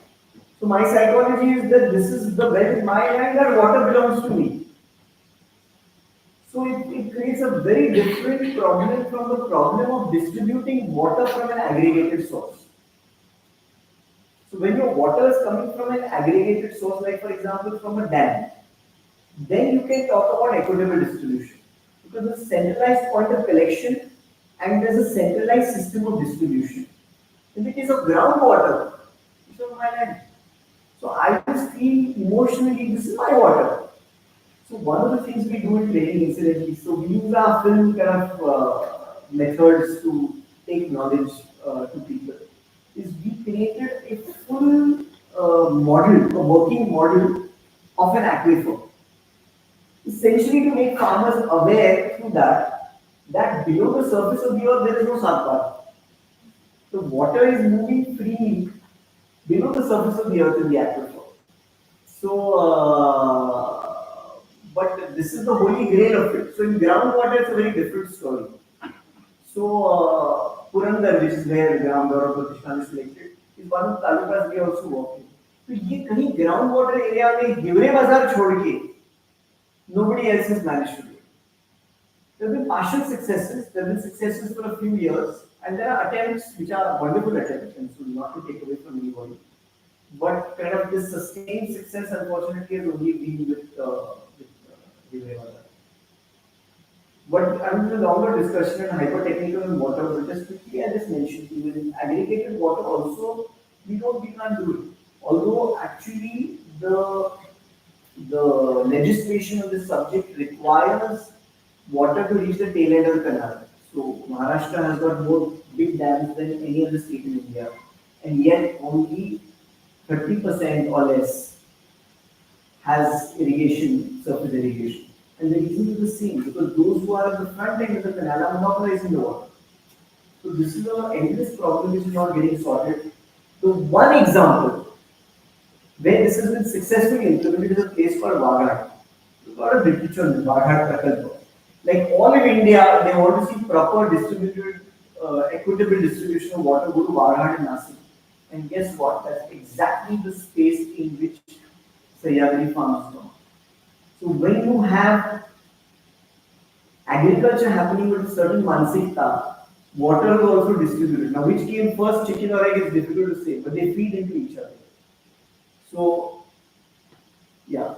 So my psychology is that this is the well in my land, that water belongs to me. So it creates a very different problem from the problem of distributing water from an aggregated source. So when your water is coming from an aggregated source, like for example from a dam, then you can talk about equitable distribution. Because there's a centralized point of collection and there's a centralized system of distribution. In the case of groundwater, it's on my land. So I just feel emotionally, this is my water. So one of the things we do in training incidentally, so we use our film kind of methods to take knowledge to people, is we created a full model, a working model of an aquifer. Essentially to make farmers aware through that below the surface of the earth there is no satpar. The water is moving freely below the surface of the earth in the aquifer. So, but this is the holy grail of it. So in groundwater, it's a very different story. So Purandar, which is where Grambar or Pratishthan is selected, is one of the talukas we also work in. तो ये कहीं ground water area में हिवरे बाजार छोड़ के nobody else has managed to do it. There have been partial successes. There have been successes for a few years, and there are attempts which are wonderful attempts, and so not to take away from anybody. But kind of this sustained success, unfortunately, has only been with Vivek. But I mean, the longer discussion and hyper-technical and water, but just quickly I just mentioned, even in aggregated water also, we can't do it. Although actually the legislation on this subject requires water to reach the tail end of the canal. So Maharashtra has got more big dams than any other state in India, and yet only 30% or less has irrigation, surface irrigation. And the reason is the same, because those who are at the front end of the canal are monopolizing the water. So this is an endless problem which is not getting sorted. So one example where this has been successfully implemented is a place called Waghat. We've got a literature on Waghat Prakalpa. Like all in India, they want to see proper distributed, equitable distribution of water go to Waghat and Nasik. And guess what? That's exactly the space in which Sahyadri farms come. So when you have agriculture happening with a certain mansikta, water is also distributed. Now which came first, chicken or egg, is difficult to say, but they feed into each other. So, yeah.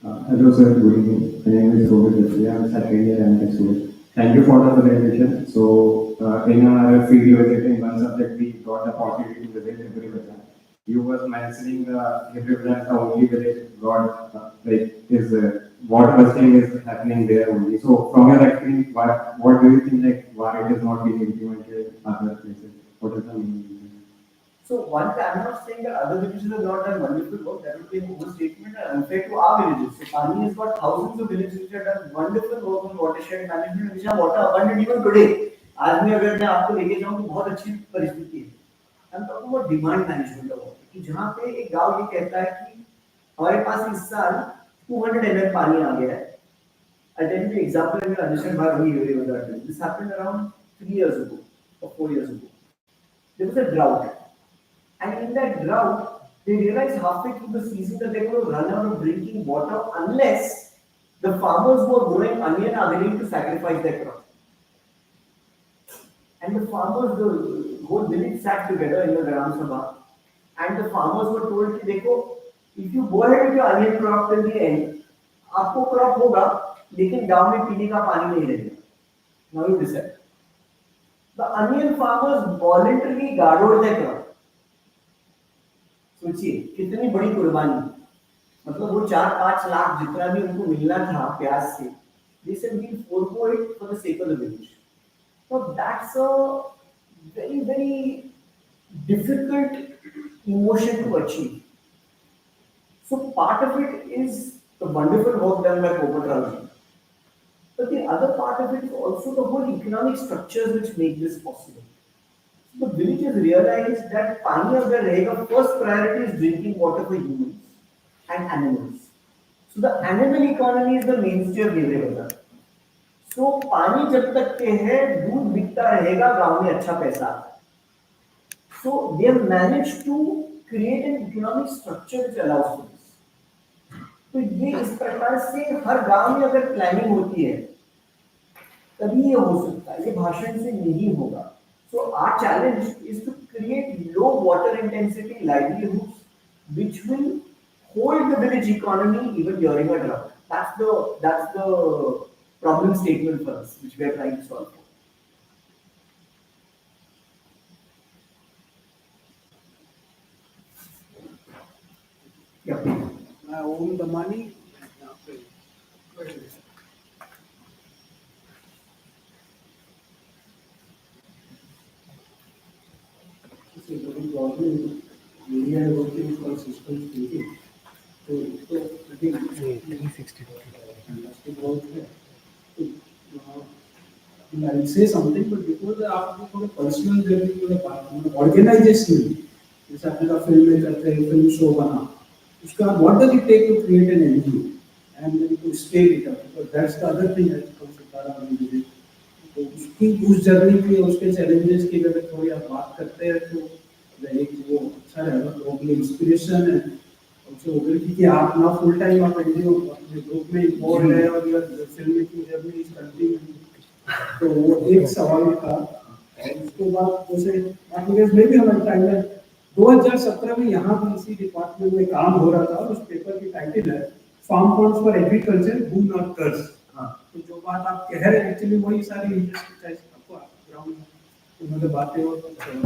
Hello sir, good evening. My name is Rohit Jeffrey. I am a second year MTech student. Thank you for the presentation. So, in our field visit in one subject, we got the opportunity to visit every village. You was mentioning every village, the only village got like is water busting is happening there only. So, from your experience, what do you think like why it is not being implemented in other places? What is the meaning? So one, I'm not saying that other villages have not done wonderful work. That would be an overstatement and unfair to our villages. So Paani has got thousands of villages which have done wonderful work on watershed management, which are water abundant even today. आज मैं अगर मैं आपको लेके जाऊँ तो बहुत अच्छी परिस्थिति है. I'm talking about demand management of water. कि जहाँ पे एक गाँव ये कहता है कि हमारे पास इस साल 200 ml पानी आ गया है. I'll tell you the example and you'll understand why we really was that. This happened around 3 years ago or 4 years ago. There was a drought. And in that drought, they realized halfway through the season that they were going to run out of drinking water unless the farmers who are growing onion are willing to sacrifice their crop. And the farmers, the whole village sat together in the Gram Sabha, and the farmers were told, देखो, if you go ahead with your onion crop till the end, आपको crop होगा, लेकिन गांव में पीने का पानी नहीं रहेगा. Now you decide. The onion farmers voluntarily guarded their crop. सोचिए कितनी बड़ी कुर्बानी. मतलब वो 4-5 लाख जितना भी उनको मिलना था प्याज से, they said we'll forego it for the sake of the village. So that's a very, very difficult emotion to achieve. So part of it is the wonderful work done by Popat. But the other part of it is also the whole economic structures which make this possible. The villagers realize that Pani agar rahega, first priority is drinking water for humans and animals. So the animal economy is the mainstay of Devre Bazar. So पानी जब तक के है दूध बिकता रहेगा गांव में अच्छा पैसा आता है. So they have managed to create an economic structure which allows for this. तो ये इस प्रकार से हर गांव में अगर प्लानिंग होती है तभी ये हो सकता है, ये भाषण से नहीं होगा. So our challenge is to create low water intensity livelihoods which will hold the village economy even during a drought. That's the problem statement for us, which we are trying to solve. Yeah. I own the money. See, the problem we are working for system thinking. So I think 360 growth है. I'll say something, but before आपको थोड़ा personal journey की बात, organisation जैसे आपने कहा film में करते हैं, फिल्म शो बना, उसका what does it take to create an NGO and then to scale it up, that's the other thing that comes. तो उसकी उस जर्नी की उसके चैलेंजेस की अगर थोड़ी आप बात करते हैं तो एक वो अच्छा रहेगा, तो वो इंस्पिरेशन है also क्योंकि आप ना फुल टाइम आप एनजीओ अपने ग्रुप में इन्वॉल्व है और your film making journey is continuing. तो वो एक सवाल था. और उसके बाद जैसे बाकी में भी हमारे टाइम में 2017 में यहाँ भी इसी डिपार्टमेंट में काम हो रहा था. उस पेपर की टाइटल है फार्म फंड्स फॉर एग्रीकल्चर बून और कर्ज. तो जो बात आप कह रहे हैं एक्चुअली वही सारी इंडस्ट्री आपको ग्राउंड में मतलब बातें और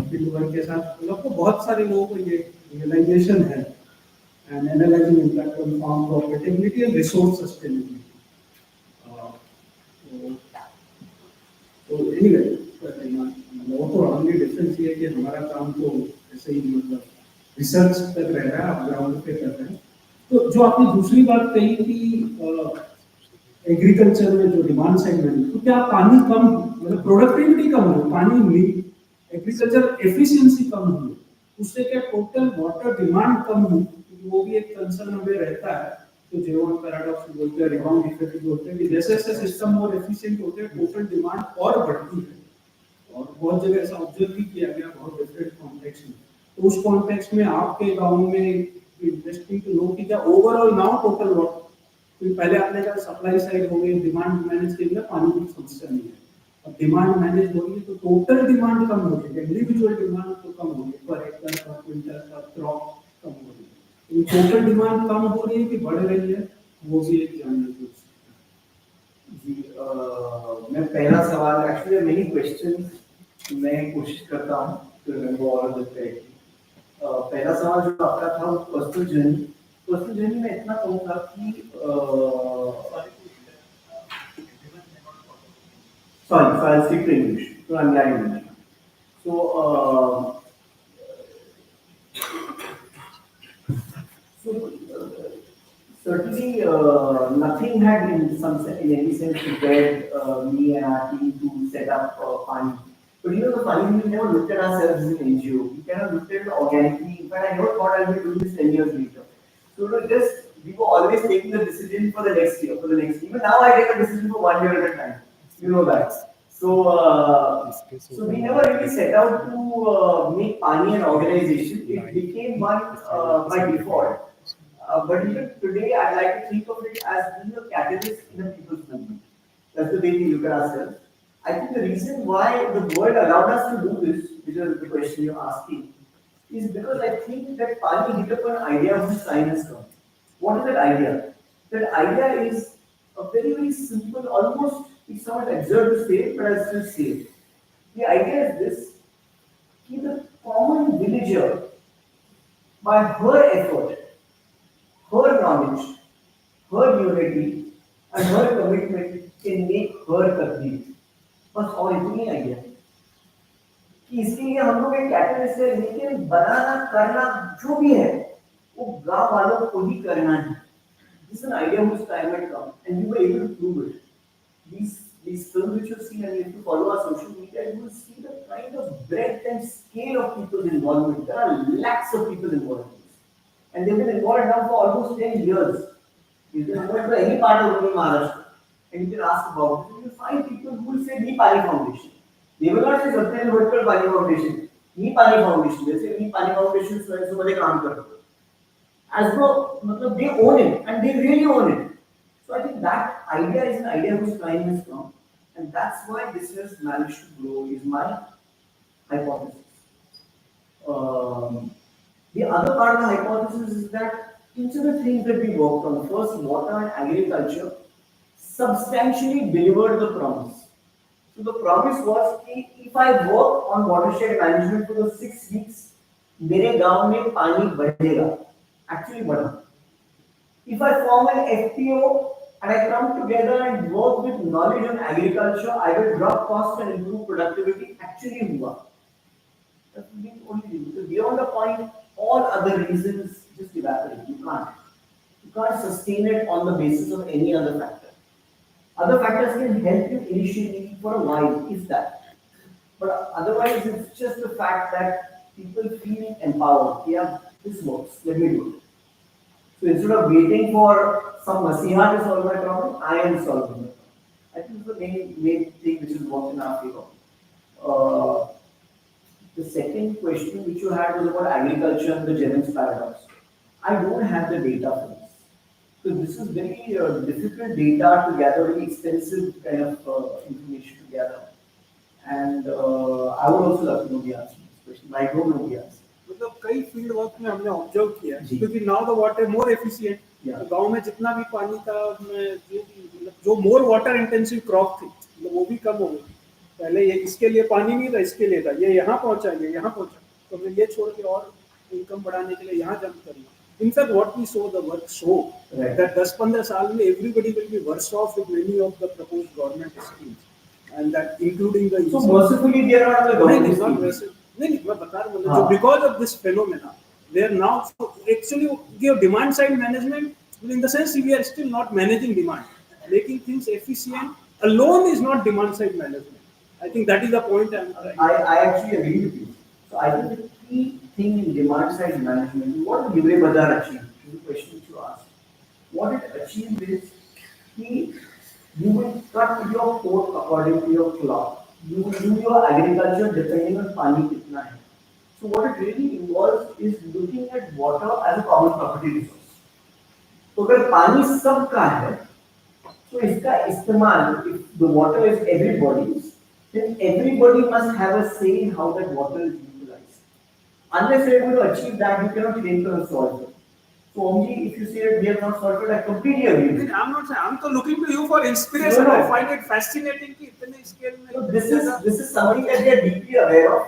फील्ड वर्क के साथ आपको बहुत सारे लोगों को ये रियलाइजेशन है and analyzing impact on farm profitability and resource sustainability. तो anyway, वो तो only difference ये है कि हमारा काम तो ऐसे ही मतलब रिसर्च तक रह रहा है, आप ग्राउंड पे कर रहे हैं. तो जो आपने दूसरी बात कही कि एग्रीकल्चर में जो डिमांड सेगमेंट, तो क्या पानी कम मतलब प्रोडक्टिविटी कम हो, पानी मिल एग्रीकल्चर एफिशिएंसी कम हो, उससे क्या टोटल वाटर डिमांड कम हो, वो भी एक कंसर्न हमें रहता है. तो जेरोन पैराडॉक्स बोलते हैं, रिबाउंड इफेक्ट बोलते हैं कि जैसे जैसे सिस्टम और एफिशिएंट होते हैं टोटल डिमांड और बढ़ती है. और बहुत जगह ऐसा ऑब्जर्व भी किया गया बहुत डिफरेंट कॉन्टेक्स्ट में. तो उस कॉन्टेक्स्ट में आपके गांव में इंटरेस्टिंग टू नो कि क्या ओवरऑल नाउ टोटल वाटर, तो पहले आपने कहा सप्लाई साइड हो गई, डिमांड मैनेज के लिए पानी की समस्या नहीं है. अब डिमांड मैनेज हो रही है तो टोटल डिमांड कम हो रही है, इंडिविजुअल डिमांड तो कम हो रही है, पर एकड़ पर क्विंटल पर क्रॉप कम हो रही है. टोटल डिमांड कम हो रही है कि बढ़ रही है, वो भी एक जानने की जी. मैं पहला सवाल एक्चुअली मेनी क्वेश्चंस मैं कोशिश करता हूँ तो रिमेंबर ऑल ऑफ द. पहला सवाल जो आपका था वो पर्सनल जर्नी में इतना कहूँगा कि sorry, so I'll stick to English. So I'm glad you mentioned. So certainly nothing had in any sense prepared me and our team to set up Paani. But you know the funny thing, we never looked at ourselves as an NGO. We kind of looked at it organically. In fact, I never thought I'll be doing this 10 years later. So we were always taking the decision for the next year, Even now I take a decision for 1 year at a time. You know that. So we never really set out to make Paani an organization. It became one by default. But even today, I like to think of it as being a catalyst in a people's movement. That's the way we look at ourselves. I think the reason why the world allowed us to do this, which is the question you're asking, is because I think that Paani hit upon an idea of this time has come. What is that idea? That idea is a very, very simple, almost, it's somewhat absurd to say it, but I'll still say it. The idea is this, that the common villager, by her effort, her knowledge, her unity and her commitment can make her complete. बस और इतनी idea कि इसके लिए हम लोग एक catalyst है, लेकिन बनाना करना जो भी है वो गांव वालों को ही करना है. This is an idea whose time had come, and we were able to prove it. These films which you see, and if you follow our social media, you will see the kind of breadth and scale of people's involvement. There are lakhs of people involved in this, and they've been involved now for almost 10 years. You can go to any part of rural Maharashtra, and you can ask about it. You will find people who will say, "Me Paani Foundation." They will not say Satyamev Jayate Paani Foundation. Me Paani Foundation. They say, "Me Paani Foundation." So they काम करते हैं. As though they own it, and they really own it. So I think that idea is an idea whose time has come, and that's why this has managed to grow, is my hypothesis. The other part of the hypothesis is that each of the things that we worked on, first water and agriculture, substantially delivered the promise. So the promise was कि if I work on watershed management for those 6 weeks, मेरे गांव में पानी बढ़ेगा. Actually बढ़ा. If I form an FPO and I come together and work with knowledge on agriculture, I will drop cost and improve productivity. Actually हुआ. That's the only reason. Because beyond the point, all other reasons just evaporate. You can't sustain it on the basis of any other factor. Other factors can help you initially for a while, if that. But otherwise, it's just the fact that people feel empowered. Yeah, this works. Let me do it. So instead of waiting for some masiha to solve my problem, I am solving it. I think it's the main thing which is worked in our favor. The second question which you had was about agriculture and the Jennings paradox. I don't have the data for this. So this is very difficult data to gather, very expensive kind of information to gather. And I would also love to know the answer to this question, but I don't know the answer. मतलब कई field work में हमने observe किया है क्योंकि now the water more efficient. गांव में जितना भी पानी था जो मोर वाटर इंटेंसिव क्रॉप थी वो भी कम हो गई. पहले ये इसके लिए पानी नहीं था, इसके लिए था. ये यहाँ पहुंचा, ये यहाँ पहुंचा, तो मैं ये छोड़ के और इनकम बढ़ाने के लिए यहाँ जंप करूँगा. In fact, what we saw, the work show that 10-15 साल में everybody will be worse off with many of the proposed government schemes, and that including the. So mercifully, they are not the government schemes. नहीं मैं बता रहा हूँ जो because of this phenomena, they are now actually give demand side management. In the sense, we are still not managing demand, making things efficient alone is not demand side management. I think that is the point I'm trying. I actually agree with you. So I think the key thing in demand side management, what did Libre Bazar achieve? Is the question which you asked. What it achieved is you will cut your coat according to your cloth. You will do your agriculture depending on पानी कितना है. So what it really involves is looking at water as a common property resource. तो अगर पानी सबका है, तो इसका इस्तेमाल, if the water is everybody's, then everybody must have a say in how that water is utilized. Unless you are able to achieve that, you cannot claim to have solved it. So only if you say that we have not solved it, I completely agree with you. I'm not saying. I'm looking to you for inspiration. No. I find it fascinating कि इतने scale में. So this is something that we are deeply aware of.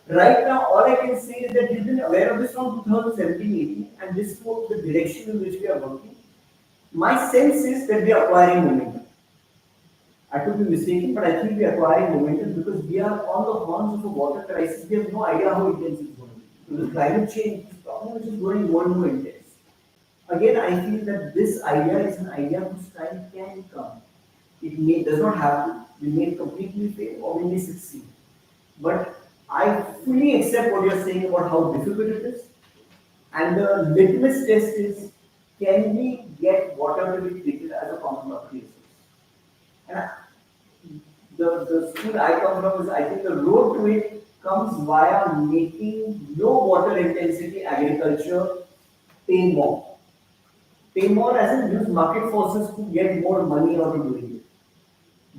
Right now, all I can say is that we've been aware of this from 2017-18, and this was the direction in which we are working. My sense is that we are acquiring momentum. I could be mistaken, but I think we are acquiring momentum because we are on the horns of a water crisis. We have no idea how intense it's going to be. Because climate change is a problem which is growing more and more intense. Again, I feel that this idea is an idea whose time can come. It does not have to. We may completely fail or we may succeed. But I fully accept what you're saying about how difficult it is. And the litmus test is, can we get water to be treated as a common property resource? And the school I come from is, I think the road to it comes via making low water intensity agriculture pay more. Pay more as in use market forces to get more money out of doing it.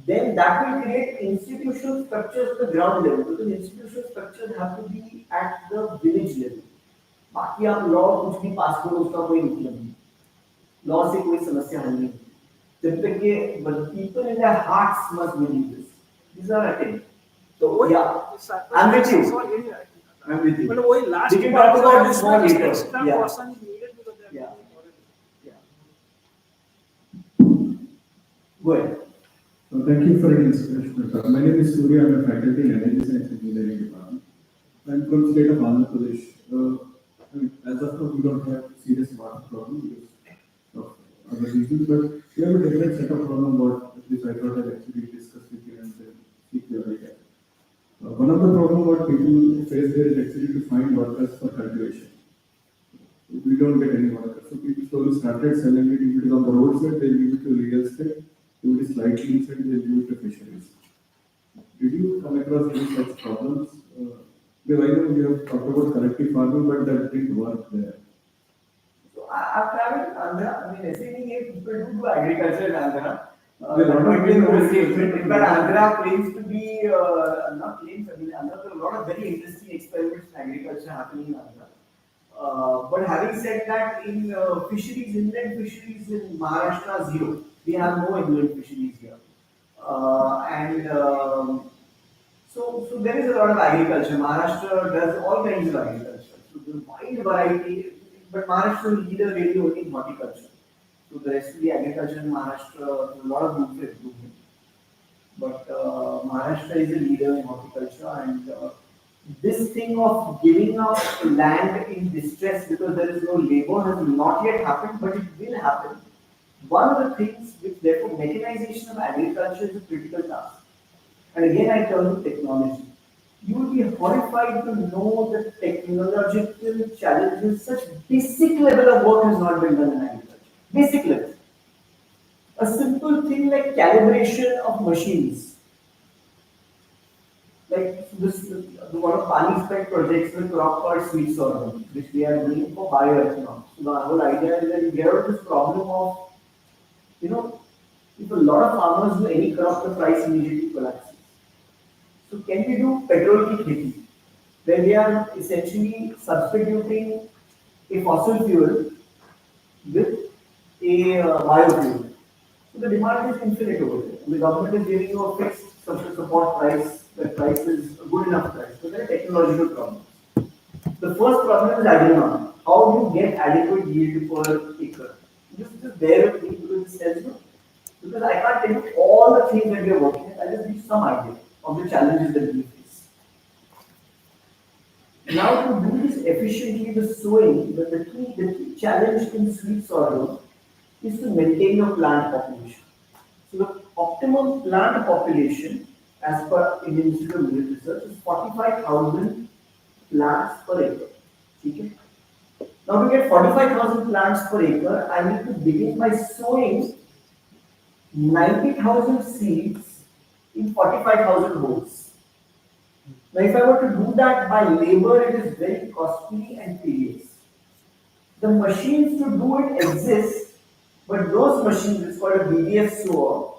Then that will create institutional structures at the ground level, because institutional structures have to be at the village level. बाकी आप law कुछ भी pass करो उसका कोई मतलब नहीं. Law से कोई समस्या हल नहीं. जब तक ये but people in their hearts must believe this. These are attempts. So yeah, I'm with you. I'm with you. मतलब वही last. We can talk about this more later. Extra person is needed because they are. Yeah. Go ahead. Thank you for the inspirational talk. My name is Surya. I'm a faculty in Energy Science Engineering Department. I'm from state of Andhra Pradesh. As of now, we don't have serious water problem because of other reasons, but we have a different set of problem what at least I thought I'd actually discuss with you and then seek your idea. One of the problem what people face there is actually to find workers for cultivation. We don't get any workers. So people slowly started selling it. If it is on the roadside, they give it to real estate. If it is slightly inside, they give it to fisheries. Did you come across any such problems? Because I know you have talked about collective farming, but that didn't work there. So I've traveled in Andhra. I mean, essentially, people do agriculture in Andhra. Yeah, That might be an overstatement. agriculture. In fact, Andhra claims to be, not claims, I mean, Andhra, there are a lot of very interesting experiments in agriculture happening in Andhra. But having said that, in fisheries, inland fisheries in Maharashtra, zero. We have no inland fisheries here. And so there is a lot of agriculture. Maharashtra does all kinds of agriculture. So the wide variety, but Maharashtra is leader really only in horticulture. So the rest of the agriculture in Maharashtra, there's a lot of room for improvement. But Maharashtra is a leader in horticulture, and this thing of giving up land in distress because there is no labor has not yet happened, but it will happen. One of the things which therefore mechanization of agriculture is a critical task. And again, I turn to technology. You will be horrified to know that technological challenges, such basic level of work has not been done in agriculture. Basic level. A simple thing like calibration of machines. Like this, one of Paani spec projects with crop called sweet sorghum, which we are doing for bioethanol. So the whole idea is that you get out this problem of, if a lot of farmers do any crop, the price immediately collapses. So can we do petrol ki kheti, where we are essentially substituting a fossil fuel with a biofuel? So the demand is infinite over there. And the government is giving you a fixed social support price. The price is a good enough price. So there are technological problems. The first problem is agronomy. How do you get adequate yield per acre? Just bear with me because this tells you. Because I can't tell you all the things that we are working on. I just give you some idea of the challenges that we face. Now to do this efficiently, the sowing, the key challenge in sweet sorghum is to maintain your plant population. So the optimum plant population, as per Indian Institute of Millet Research, is 45,000 plants per acre. Okay? Now to get 45,000 plants per acre, I need to begin by sowing 90,000 seeds in 45,000 holes. Now if I were to do that by labor, it is very costly and tedious. The machines to do it exist, but those machines, it's called a BDF sower,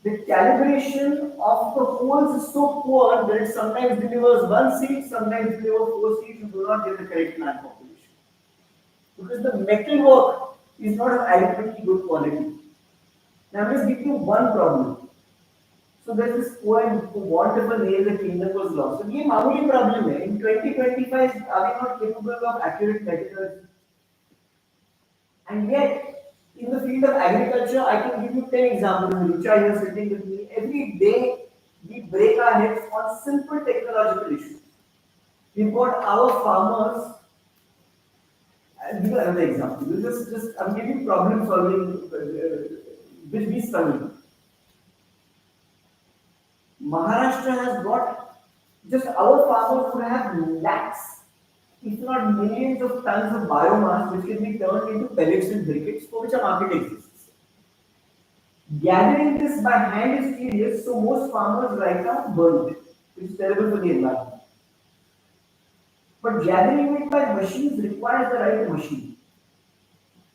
the calibration of the holes is so poor that it sometimes delivers one seed, sometimes delivers 4 seeds, you do not get the correct plant population. Because the metal work is not of adequately good quality. Now I'm just giving you one problem. So there's this poem who want if a nail the kingdom was lost. So ये मामूली problem है. In 2025, are we not capable of accurate metallurgy? And yet, in the field of agriculture, I can give you 10 examples. Lucha here sitting with me. Every day, we break our heads on simple technological issues. We've got our farmers. I'll give you another example. This is just I'm giving problem solving, which we struggle. Maharashtra has got just our farmers would have lakhs, if not millions of tons of biomass which can be turned into pellets and briquettes for which a market exists. Gathering this by hand is tedious, so most farmers right now burn it, which is terrible for the environment. But gathering it by machines requires the right machine.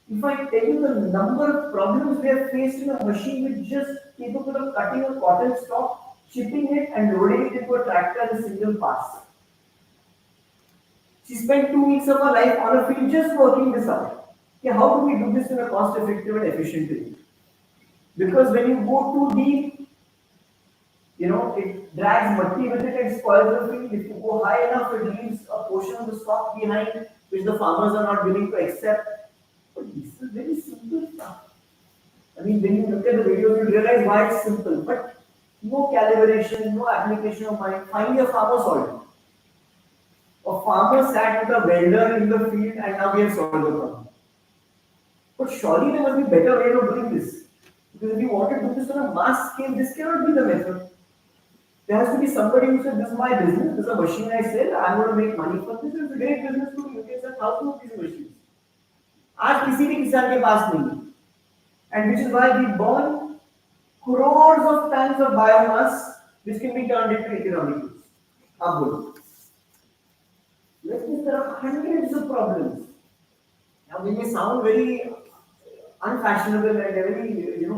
If I tell you the number of problems we have faced in a machine which just capable of cutting a cotton stalk, chipping it and loading it into a tractor in a single pass. She spent 2 weeks of her life on a field just working this out. Okay, how do we do this in a cost-effective and efficient way? Because when you go too deep, it drags muddy with it and spoils the field. If you go high enough, it leaves a portion of the stock behind, which the farmers are not willing to accept. But this is very simple stuff. I mean, when you look at the videos, you realize why it's simple, but no calibration, no application of mind. Finally, a farmer solved it. A farmer sat with a welder in the field and now we have solved the problem. But surely there must be better way of doing this. Because if you want to do this on a mass scale, this cannot be the method. There has to be somebody who said, this is my business, this is a machine I sell, I'm going to make money from this. It's a great business to you can sell thousands of these machines. आज किसी भी किसान के पास नहीं है. And which is why we burn crores of tons of biomass which can be turned into economic use. आप बोलो. Let me there are hundreds of problems. Now they may sound very unfashionable at a very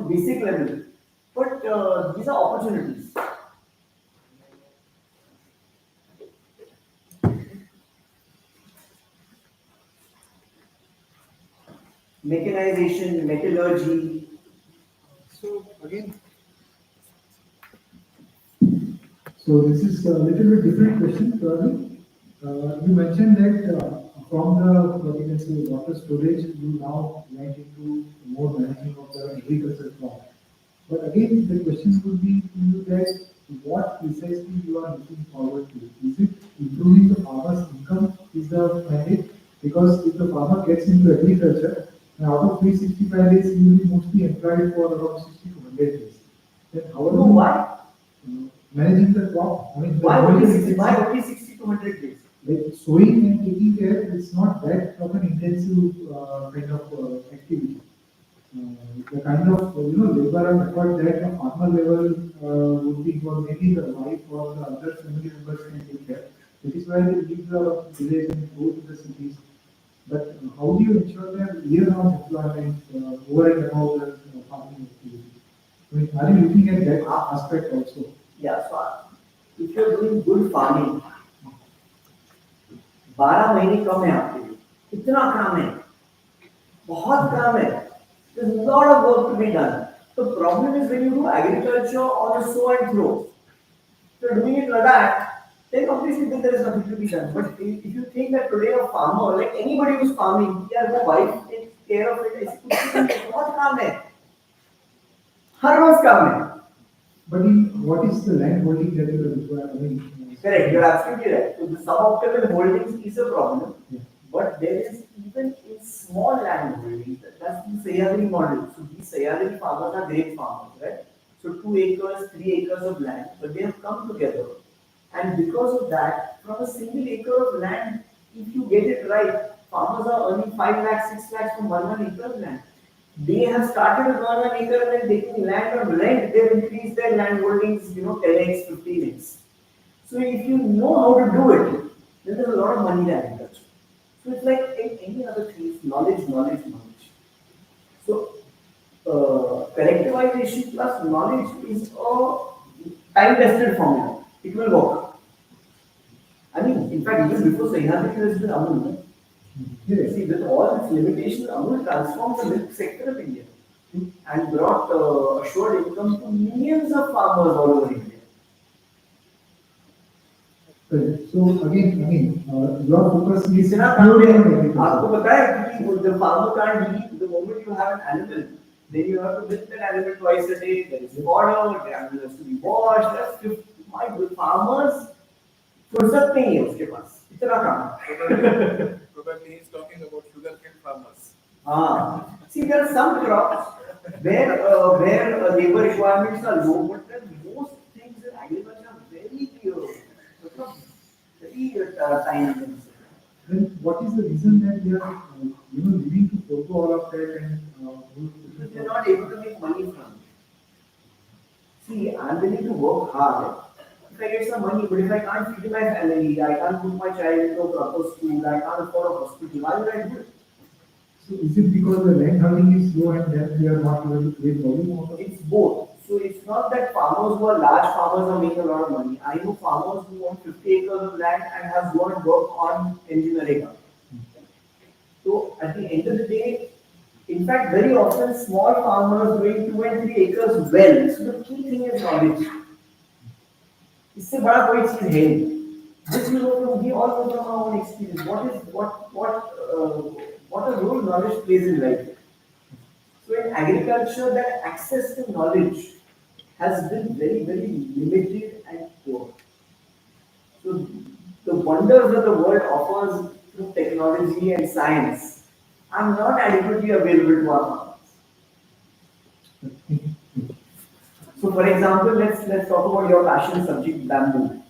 basic level, but these are opportunities. Mechanization, metallurgy. So again, so this is a little bit different question, probably. You mentioned that from the what you can say water storage, you now went into more managing of the agricultural crop. But again, the question would be to you that what precisely you are looking forward to? Is it improving the farmer's income? Is the mandate? Because if the farmer gets into agriculture, and out of 365 days, he will be mostly employed for around 60 to 100 days. Then how do you Why? managing the crop? I mean, Why only 60 to 100 days? like sowing and taking care, it's not that of an intensive kind of activity. The kind of labor and effort that a farmer level would be for maybe the wife or the other family members can take care. That is why they leave the village and go to the cities. But how do you ensure that year-round employment over and above the farming activity? I mean, are you looking at that aspect also? Yeah, so if you're doing good farming, 12 महीने कम है आपके लिए. इतना काम है, बहुत काम है. There's a lot of work to be done. The problem is when you do agriculture on a sow and throw. If you're doing it like that, then obviously there is nothing to be done. But if you think that today a farmer, like anybody who's farming, yeah, the wife takes care of it. बहुत काम है, हर रोज काम है. But what is the land holding that you require? I mean, Correct, you're absolutely right. So the suboptimal holdings is a problem, yeah. but there is even in small land holdings, that's the Sahyadri model. So these Sahyadri farmers are great farmers, right? So 2 acres, 3 acres of land, but they have come together. And because of that, from a single acre of land, if you get it right, farmers are earning 5 lakhs, 6 lakhs from 1 acre of land. They have started with 1 acre and then taking land on rent, they've increased their land holdings, 10x, 15x. So if you know how to do it, then there's a lot of money in agriculture. So it's like in any other thing, knowledge. So collectivization plus knowledge is a time-tested formula. It will work. I mean, in fact, even before Sahyadri, there has been Amul. Yes. See, with all its limitations, Amul transformed the milk sector of India and brought assured income to millions of farmers all over India. So again, your focus is इतना काम purely है. on agriculture. आपको पता है कि the farmer can't leave the moment you have an animal. Then you have to milk that animal twice a day. There is water. The animal has to be washed. That's 50. My good farmers. फुर्सत नहीं है उसके पास. इतना काम. Probably he's talking about sugarcane farmers. See, there are some crops where labor requirements are low, but then most things in agriculture are very time intensive. Then what is the reason that they are willing to forgo all of that and They're not able to make money from it. See, I'm willing to work hard if I get some money, but if I can't feed my family, I can't put my child into a proper school, I can't afford a hospital, why would I do it? So is it because the land holding is low and that they are not able to create volume out of it? It's both. So it's not that farmers who are large farmers are making a lot of money. I know farmers who own 50 acres of land and have gone and work on engineering. So at the end of the day, in fact, very often small farmers doing 2 and 3 acres well. So the key thing is knowledge. इससे बड़ा कोई चीज है नहीं. This we know from we all know from our own experience. What a role knowledge plays in life. So So in agriculture, that access to knowledge has been very, very limited and poor. So the wonders that the world offers through technology and science are not adequately available to our farmers. So for example, let's talk about your passion subject, bamboo.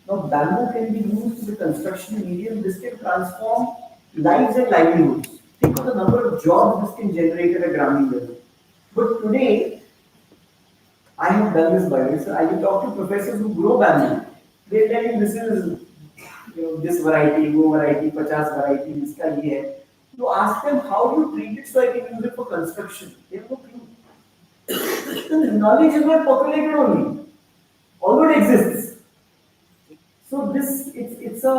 Now bamboo can be used as a construction medium. This can transform lives and livelihoods. Think of the number of jobs this can generate at a Gramin level. But today, I have done this by way. So I will talk to professors who grow bamboo. They tell you this is this variety, वो variety, 50 variety, इसका ये है. You ask them how do you treat it so I can use it for construction. They have no clue. The knowledge is not populated only, although it exists. So this it's a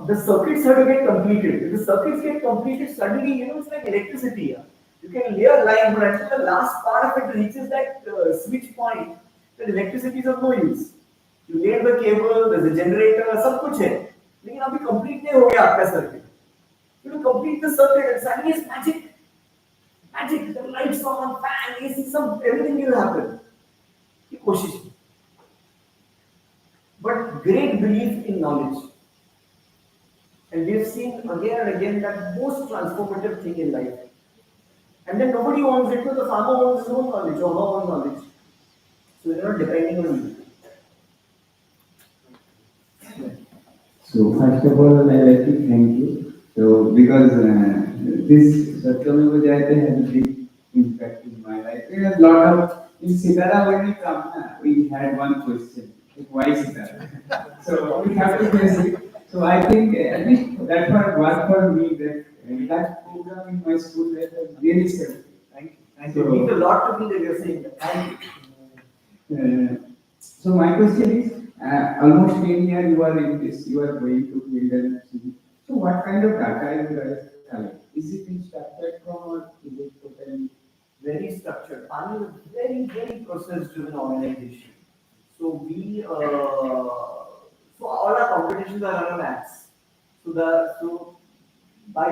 the circuits have to get completed. If the circuits get completed, suddenly it's like electricity. Yeah? You can lay a line, but until the last part of it reaches that switch point, the electricity is of no use. You laid the cable, there's a generator, सब कुछ है. लेकिन अभी complete नहीं हो गया आपका circuit. You will complete the circuit and suddenly it's magic. Magic, the lights on, fan, AC, everything will happen. ये कोशिश. But great belief in knowledge. And we have seen again and again that most transformative thing in life. And then nobody owns it, but the farmer owns his own knowledge or her own knowledge. So they're not depending on you. So first of all, I like to thank you. So because this Satyamev Jayate has a big impact in my life. There are a lot of in Sitara when we come, we had one question: like, why Sitara? So we have to face it. So I think at least that part worked for me. That program in my school that was really helpful. Thank you. Thank you. It means a lot to me that you're saying that. Thank you. So my question is, almost 10 years you are in this, you are going to build an city. So what kind of data you guys collect? Is it in structured form or is it totally? Very structured. Paani is a very, very process-driven organization. So so all our competitions are run on apps. So by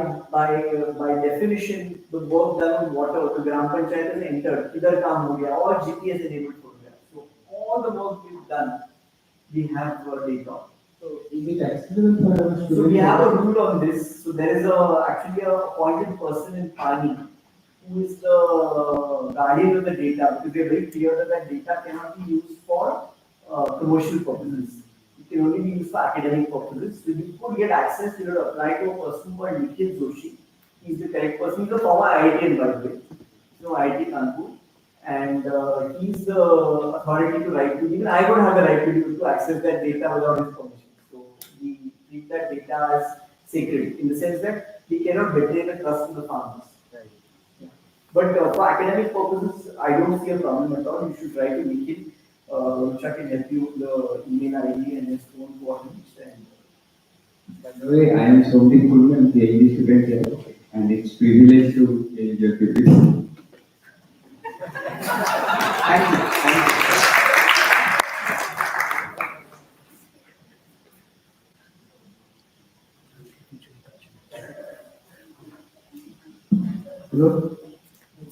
definition, the work done on water, the Gram Panchayat is entered. Idhar kaam ho gaya, all GPS enabled programs. So all the work we've done, we have data. So is it accessible for our students? So we have a rule on this. So there is actually a appointed person in Paani who is the guardian of the data, because we are very clear that that data cannot be used for commercial purposes. It can only be used for academic purposes. So you could get access, you would apply to a person called Nikhil Joshi. He's the correct person. He's a former IITian, by the way. IIT Kanpur. And he's the authority to write to. Even I don't have the right to access that data without his permission. So we treat that data as sacred in the sense that we cannot betray the trust of the farmers. Right. Yeah. But for academic purposes, I don't see a problem at all. You should try to meet him. Usha can help you with the email ID and his phone coordinates. By the way, I am Somdi Pulu, I'm PhD student here, and it's privilege to change your PPT. Thank you. Hello?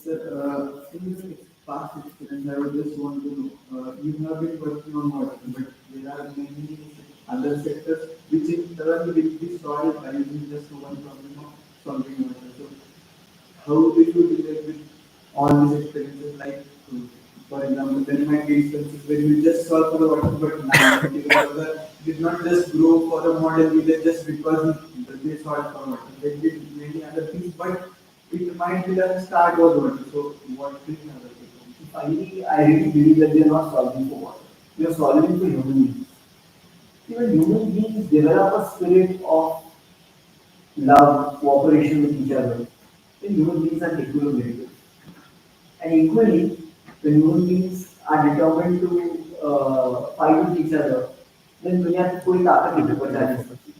Since it's past experience, I would just want to know, you have been working on water, but there are many other sectors which in turn will be solved by using just one problem of solving water. So how do you relate with all these experiences? Like, for example, there might be instances where you just solve for the water, but now the water did not just grow for a model village just because they solved for water. They did many other things, but it might be that start was water. So what is another thing? Finally, I really believe that we are not solving for water. We are solving for human beings. Even human beings develop a spirit of love, cooperation with each other. Then human beings are equilibrium. And equally, when human beings are determined to fight with each other, then दुनिया की कोई ताकत नहीं बचा नहीं सकती.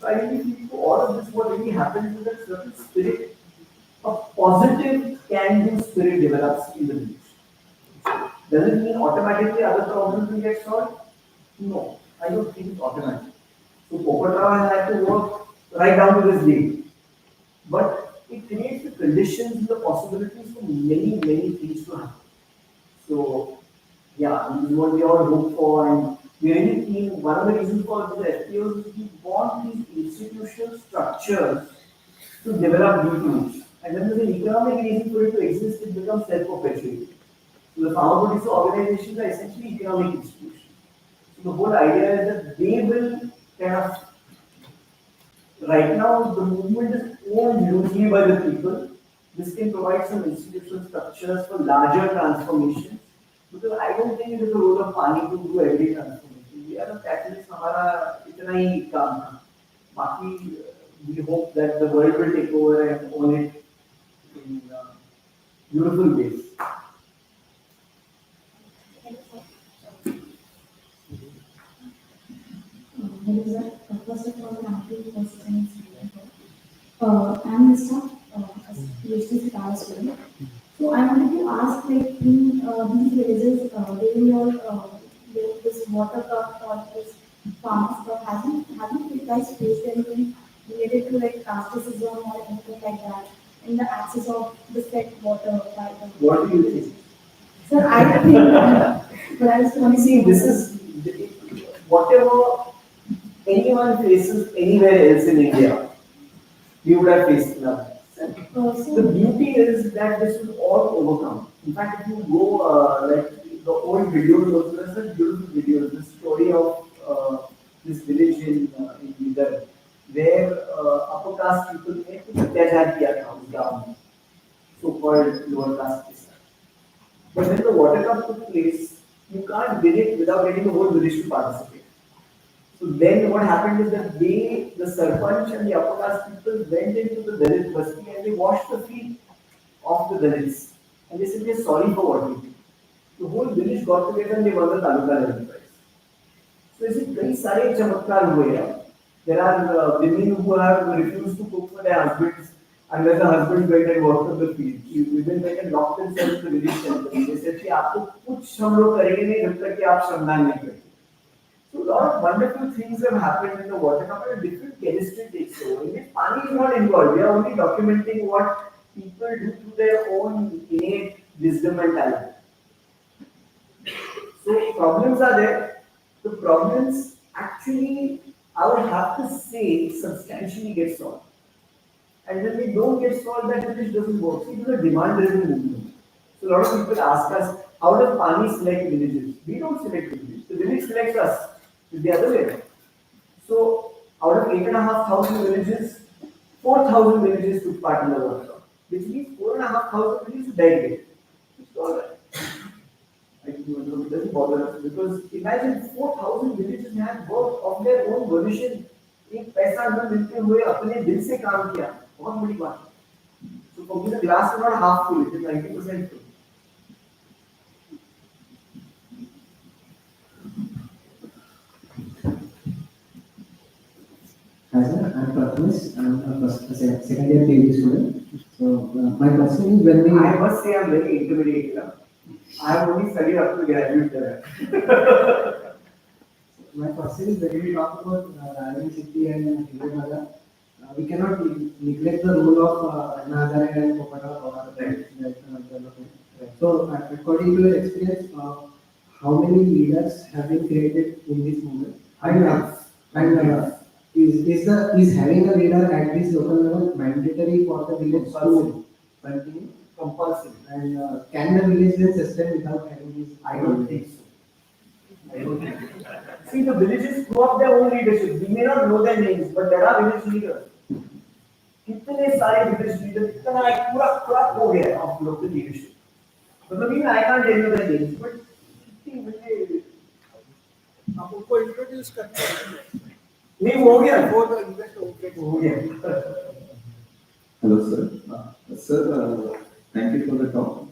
So I really think all of this, what really happens is that certain spirit, a positive can-do spirit develops in the village. Does it mean automatically other problems will get solved? No, I don't think it's automatic. So Popatrao has had to work right down to this day. But it creates a conditions, the possibilities for many, many things to happen. So, yeah, this is what we all hope for, and we really think one of the reasons for the FPOs is we want these institutional structures to develop new tools. And when there's an economic reason for it to exist, it becomes self-perpetuating. So the farmer producer organizations are essentially economic institutions. So the whole idea is that they will kind of, right now the movement is owned loosely by the people. This can provide some institutional structures for larger transformations. Because I don't think it is the role of Paani to do every transformation. We are a catalyst, हमारा इतना ही काम था. बाकी we hope that the world will take over and own it in beautiful ways. There is a first of all, thank you for sitting here. I'm Mr. As PhD star student. So I wanted to ask, like in these villages, during your this water cup or this farmers cup, haven't you guys faced anything related to like casteism or anything like that in the access of the said water by the What do you think? So I think, but I was wondering. See, this is whatever anyone faces anywhere else in India, we would have faced now. The beauty is that this is all overcome. In fact, if you go like the old videos, also there's such beautiful videos. The story of this village in Bidar, where upper caste people ने कुछ अत्याचार किया था उस गांव में, so-called lower caste के साथ. But when the water cup took place, you can't win it without getting the whole village to participate. So then what happened is that they, the Sarpanch and the upper caste people went into the Dalit Basti and they washed the feet of the Dalits. And they said they're sorry for what we did. The whole village got together and they won the taluka level prize. So is it very sare chamatkar hue hai. There are women who have refused to cook for their husbands unless the husband went and worked on the field. Women went and locked themselves in the village center. They said कि आपको कुछ हम लोग करेंगे नहीं जब तक कि आप श्रमदान नहीं करेंगे. So a lot of wonderful things have happened in the water cup and a different chemistry takes over. In which Paani is not involved. We are only documenting what people do through their own innate wisdom and talent. So problems are there. The problems actually, I would have to say, substantially get solved. And when they don't get solved, that village doesn't work. See, it is a demand-driven movement. So a lot of people ask us, how does Paani select villages? We don't select villages. The village selects us. It's the other way around. So out of 8,500 villages, 4,000 villages took part in the water cup, which means 4,500 villages died. It's all right. It doesn't bother us because imagine 4,000 villages have worked of their own volition. एक पैसा न मिलते हुए अपने दिल से काम किया, बहुत बड़ी बात है. So for me the glass is not half full, it is 90% full. Hi sir, I'm Prathamesh. I'm a second year PhD student. So my question is when we... I must say I'm very intimidated. I have only studied up to graduate level. My question is when we talk about Rajani City and Hindemaga, we cannot neglect the role of Anna Hazare and Popata or development. So according to your experience, how many leaders have been created in this movement? Is having a leader at this local level mandatory for the village to continue? Compulsory. And can the village then sustain without having this? I don't think so. See, the villages throw up their own leadership. We may not know their names, but there are village leaders. कितने सारे village leaders, इतना एक पूरा crop हो गया of local leadership. मतलब even I can't tell you their names, but कितनी मुझे आप उनको इंट्रोड्यूस करते हैं. नहीं हो गया. वो तो इन्वेस्ट हो गया. Hello, sir. Sir, thank you for the talk.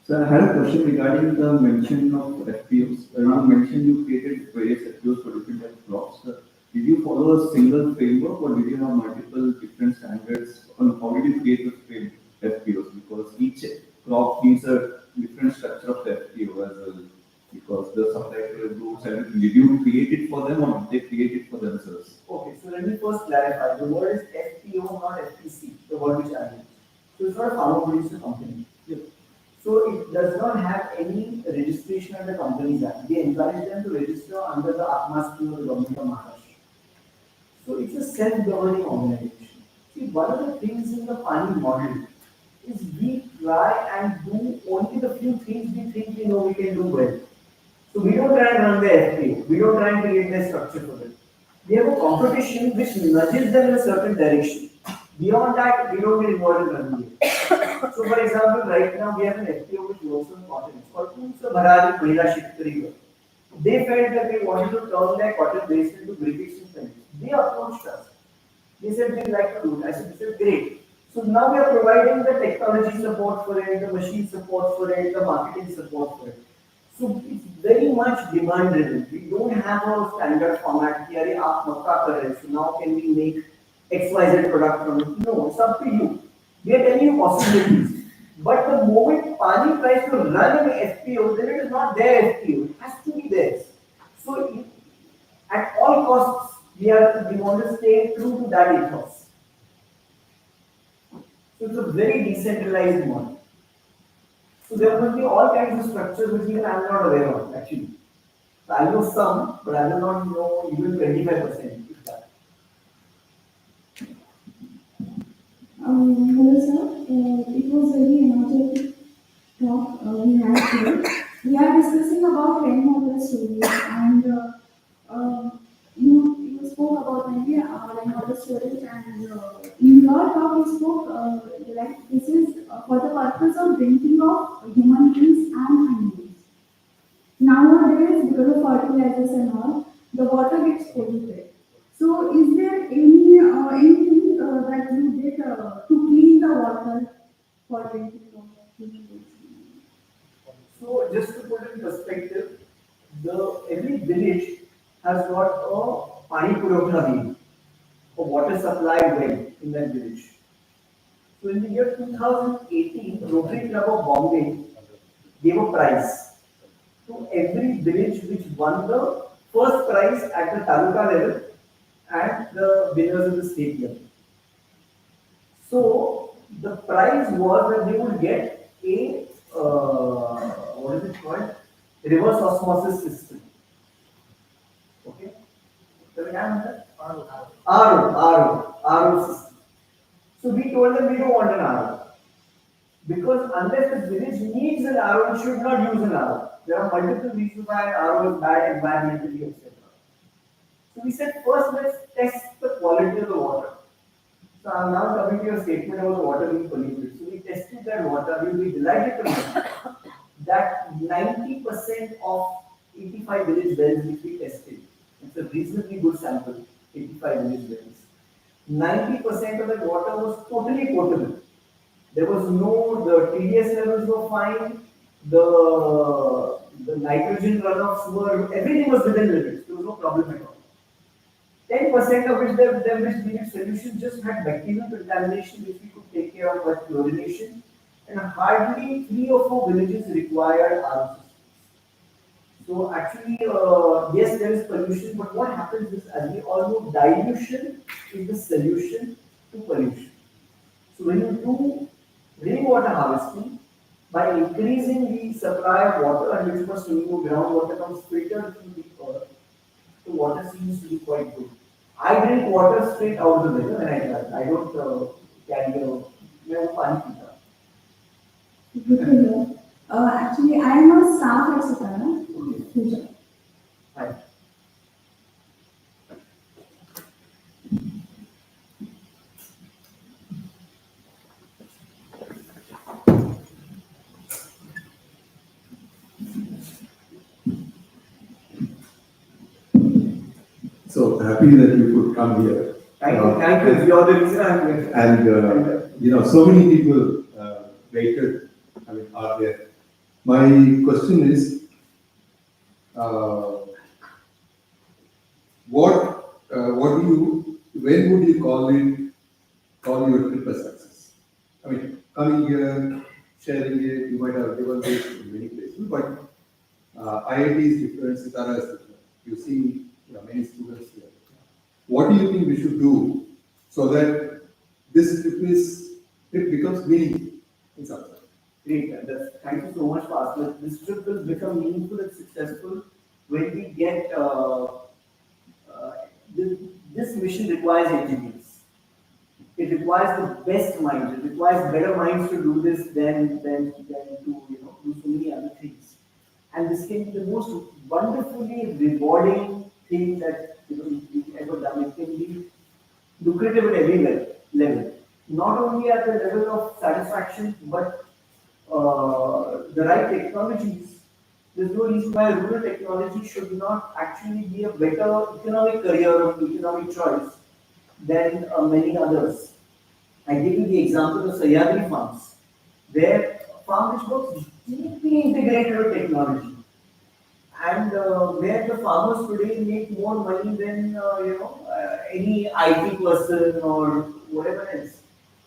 So I had a question regarding the mention of FPOs. You mentioned you created various FPOs for different types of crops. Did you follow a single framework or did you have multiple different standards on how did you create the FPOs? Because each crop needs a different structure of the FPO as well. Because the supply groups, everything. Did you create it for them or did they create it for themselves? Okay, so let me first clarify. The word is FPO, not FPC, the word which I use. So it's not a farmer producer company. So it does not have any registration under the Companies Act. We encourage them to register under the Atma scheme of the government of Maharashtra. So it's a self-governing organization. See, one of the things in the Paani model is we try and do only the few things we think we know we can do well. So we don't try and run the FPO. We don't try and create the structure for it. We have a competition which nudges them in a certain direction. Beyond that, we don't get involved in running it. So for example, right now we have an FPO which works on cotton. It's called Bharari Mahila Shikari. They felt that they wanted to turn their cotton waste into irrigation plants. They approached us. They said they'd like to do it. I said, this is great. So now we are providing the technology support for it, the machine support for it, the marketing support for it. So it's very much demand driven. We don't have a standard format. Here, aap makka kar rahe, so now can we make XYZ product from it? No, it's up to you. We are telling you possibilities. But the moment Paani tries to run an FPO, then it is not their FPO. It has to be theirs. So at all costs, we want to stay true to that ethos. So it's a very decentralized model. So there must be all kinds of structures which even I am not aware of actually. So I know some, but I do not know even 25%. If that. Hello sir, it was very energetic talk we had today. We are discussing about rainwater storage and you spoke about maybe rainwater storage and in your talk you spoke like this is for the purpose of drinking of human beings and animals. Nowadays, because of fertilizers and all, the water gets polluted. So, is there anything that you did to clean the water for drinking of human beings? So just to put in perspective, every village has got a Paani Purokha, a water supply well in that village. So in the year 2018, Rotary Club of Bombay gave a prize to every village which won the first prize at the taluka level and the winners of the state level. So the prize was that they would get a what is it called? Reverse osmosis system. Okay. So we have that RO system. So we told them we don't want an RO. Because unless the village needs an RO, it should not use an RO. There are multiple reasons why an RO is bad environmentally, etc. So we said first let's test the quality of the water. So I'm now coming to your statement about the water being polluted. So we tested that water. We'll be delighted to know that 90% of 85 village wells which we tested, it's a reasonably good sample, 85 village wells. 90% of that water was totally potable. There was the TDS levels were fine, the nitrogen runoffs were, everything was within limits. There was no problem at all. 10% of which which needed solution just had bacterial contamination which we could take care of by chlorination, and hardly 3 or 4 villages required RO systems. So actually, yes, there is pollution, but what happens is, as we all know, dilution is the solution to pollution. So when you do rainwater harvesting, by increasing the supply of water, and which was remove groundwater comes filtered through the earth, the water seems to be quite good. I drink water straight out of the river when I travel. I don't carry a Paani pita. Good to know. Actually, I am a staff at Satara. Okay. Hi. So happy that you could come here. Thank you. You're the reason I'm here. And so many people waited. I mean, are there? My question is, when would you call your trip a success? I mean, coming here, sharing it, you might have given this in many places, but IIT is different, Sitara is different. You see many students here. What do you think we should do so that this trip is it becomes meaningful in some sense. Great. Thank you so much for asking. This trip will become meaningful and successful when we get uh, this, this mission requires engineers. It requires the best minds. It requires better minds to do this than to do so many other things. And this can be the most wonderfully rewarding thing that you've ever done. It can be lucrative at every level. Not only at the level of satisfaction, but the right technologies. There's no reason why rural technology should not actually be a better economic career or economic choice than many others. I give you the example of Sayadri farms, where farm which works deeply integrated with technology, and where the farmers today make more money than any IT person or whatever else.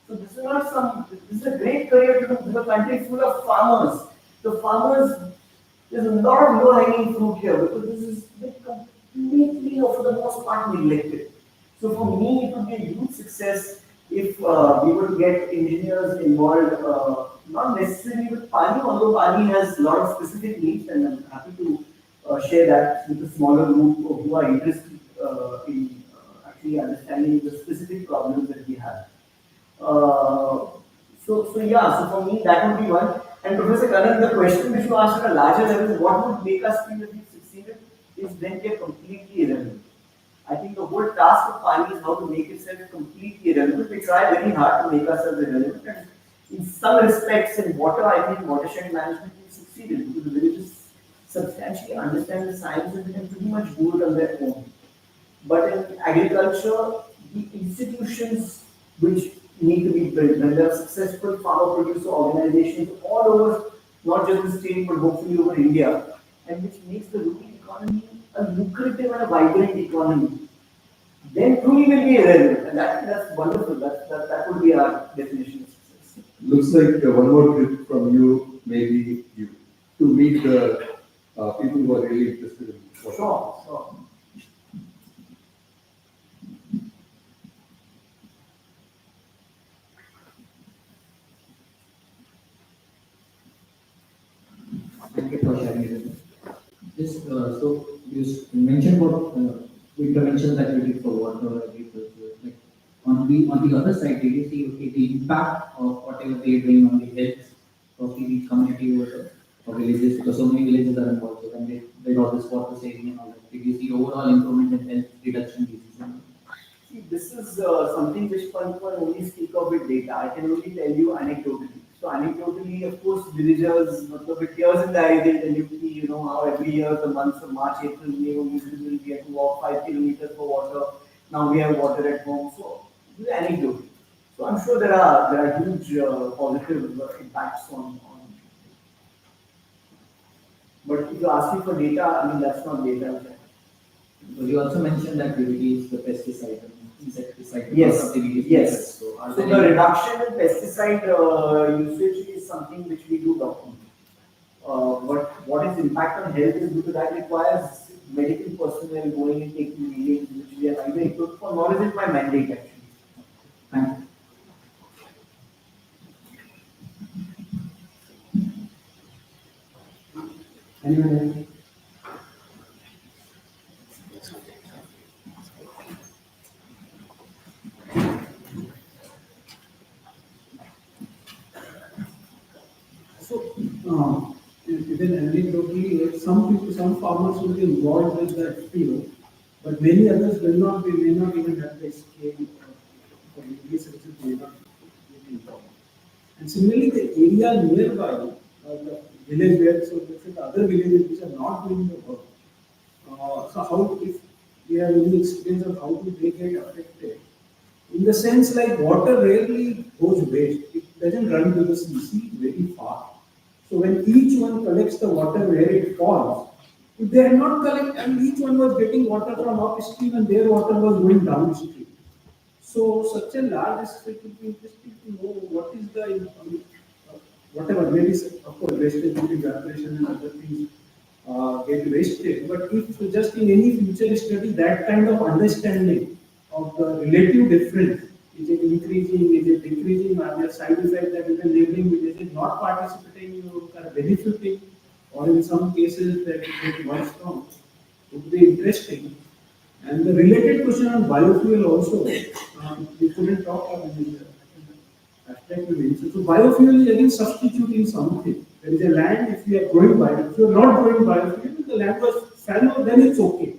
So this is not some. This is a great career to do. This is a country full of farmers. The farmers, there's a lot of low-hanging fruit here because this is completely, or for the most part, neglected. So for me, it would be a huge success if we were to get engineers involved, not necessarily with Paani, although Paani has a lot of specific needs, and I'm happy to share that with a smaller group who are interested in actually understanding the specific problems that we have. So yeah, so for me that would be one. And Professor Karan, the question which you asked at a larger level, what would make us feel that we've succeeded is when we are completely irrelevant. I think the whole task of Pani is how to make itself completely irrelevant. We try very hard to make ourselves irrelevant. And in some respects, in water, I think watershed management we've succeeded because the villages substantially understand the science and they can pretty much do it on their own. But in agriculture, the institutions which need to be built, when there are successful farmer producer organizations all over, not just the state, but hopefully over India, and which makes the rural economy a lucrative and a vibrant economy, then truly will be irrelevant. And that's wonderful. That would be our definition of success. Looks like one more trip from you, maybe you, to meet the people who are really interested in water. Sure. Thank you for sharing it. Just so you mentioned about interventions that we did for water, agriculture. Like on the other side, did you see the impact of whatever they are doing on the health of the community over there, or villages? Because so many villages are involved, so when they got this water saving and all that, did you see overall improvement in health reduction diseases? See, this is something which one can only speak of with data. I can only tell you anecdotally. So anecdotally, of course, villagers, with years in the eye, they tell you how every year, the months of March, April, May, usually we have to walk 5 kilometers for water. Now we have water at home. So this is anecdotal. So I'm sure there are huge positive impacts on. But if you ask me for data, I mean that's not data. You also mentioned that we reduce the pesticide and insecticide. Yes. So, the reduction in pesticide usage is something which we do document. But what is impact on health is because that requires medical personnel going and taking readings, which we are neither equipped for, nor is it my mandate actually. Thank you. Anyone else? So, even anecdotally, some farmers will be involved with that field, but many others will not be, may not even have the scale for various reasons may not be involved. And similarly, the area nearby, the village where, so let's say the other villages which are not doing the work, so how, if we have any experience of how do they get affected? In the sense like water rarely goes waste, it doesn't run to the sea very far. So when each one collects the water where it falls, if they had not collected, and each one was getting water from upstream and their water was going downstream. So such a large scale would be interesting to know what is the, whatever, maybe of course wastage due to evaporation and other things get wasted, but if just in any future study that kind of understanding of the relative difference Is it increasing? Is it decreasing? Are there side effects that you can neighboring villages is not participating, you are benefiting, or in some cases that you get worse from? It would be interesting. And the related question on biofuel also, we couldn't talk about this aspect we mentioned. So biofuel is again substituting something. There is a land, if you are growing biofuel, if you are not growing biofuel, the land was fallow, then it's okay.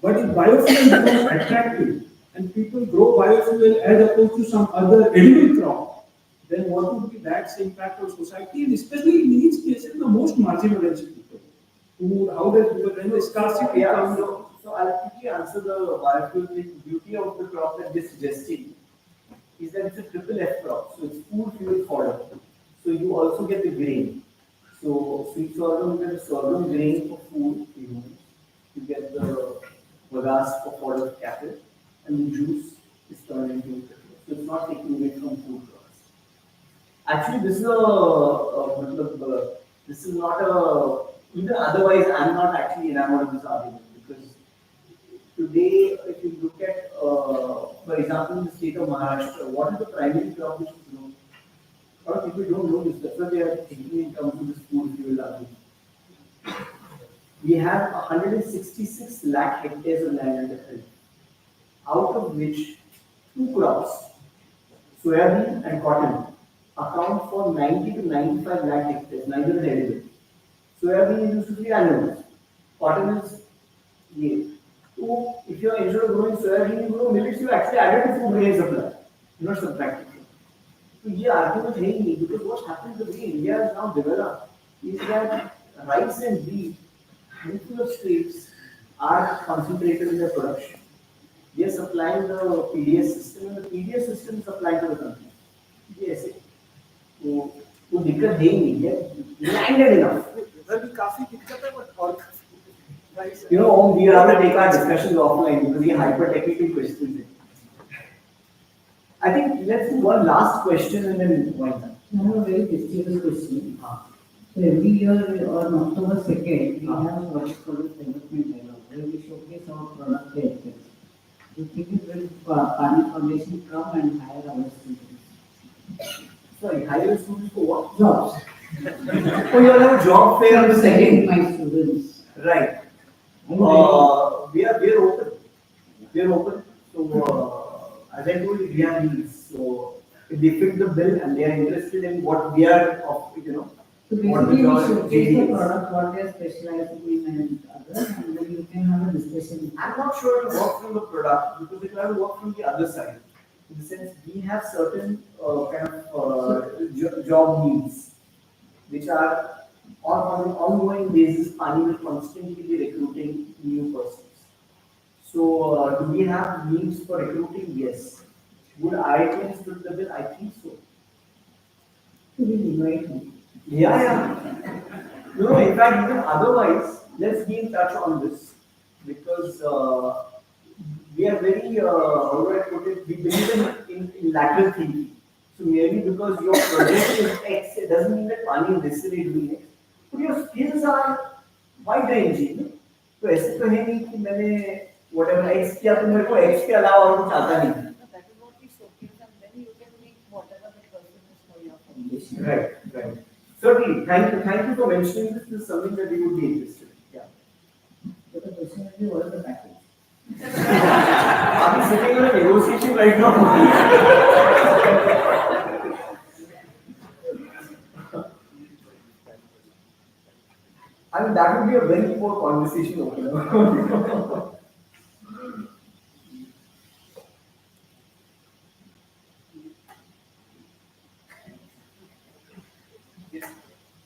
But if biofuel becomes attractive and people grow biofuel as opposed to some other edible crop, then what would be that impact on society, and especially in these cases, the most marginalized people? Who, how does, because then the scarcity Yeah, comes. so I'll quickly answer the biofuel thing. The beauty of the crop that they're suggesting is that it's a triple F crop. So it's food, fuel, fodder. So you also get the grain. So sweet sorghum, you get the sorghum grain for food, you get the bagasse for fodder for cattle, and the juice is turned into petrol. So it's not taking away from food crops. Actually, this is not a, even otherwise I'm not actually enamored of this argument, because today, if you look at, for example, in the state of Maharashtra, what is the primary crop which is grown? A lot of people don't know this. That's why they are thinking in terms of this food fuel argument. We have 166 lakh hectares of land under field, out of which two crops, soybean and cotton, account for 90 to 95 lakh hectares, neither is edible. Soybean is usually annuals, cotton is year. So if you are instead of growing soybean, you grow millets, you actually added to food grain supply, not subtracted. So ये argument है ही नहीं, because what happens the way India is now developed is that rice and wheat, handful of states are concentrated in their production. They are supplying the PDS system, and the PDS system is supplying to the country. Yes, वो दिक्कत है ही नहीं है, landed enough. काफी दिक्कत है, but और You know, we have to take our discussions offline because we hyper technical questions. I think let's do one last question and then wind up. I have a very mysterious question. So every year on October 2nd, we have a project called development dialogue where we showcase our product there. We think it will Paani Foundation come and hire our students. Sorry, hire students for what? Jobs. Oh, you all have a job fair on the second. My students. Right. We are open. We are open. So as I told you, we have needs. So if they fit the bill and they are interested in what we are, So basically, we showcase the product, what they are specializing in and others, and then you can have a discussion. I'm not sure it will work from the product because it will work from the other side. In the sense, we have certain job needs which are on an ongoing basis. Paani will constantly be recruiting new persons. So, do we have needs for recruiting? Yes. Would IITs fit the bill? I think so. Yeah. No, in fact, even otherwise, let's be in touch on this because we are very, how do I put it, we believe in lateral thinking. So merely because your project is X, it doesn't mean that Paani is necessarily doing X. But your skills are wide ranging. तो ऐसे तो है नहीं कि मैंने whatever X किया तो मेरे को X के अलावा और कुछ आता नहीं. That is what we showcase, and then you can make whatever the person is for your foundation. Right. Certainly, thank you for mentioning this. This is something that we would be interested in. Yeah. But the question will be, what is the package? Are we sitting on a negotiation right now? I mean, that would be a very poor conversation opener.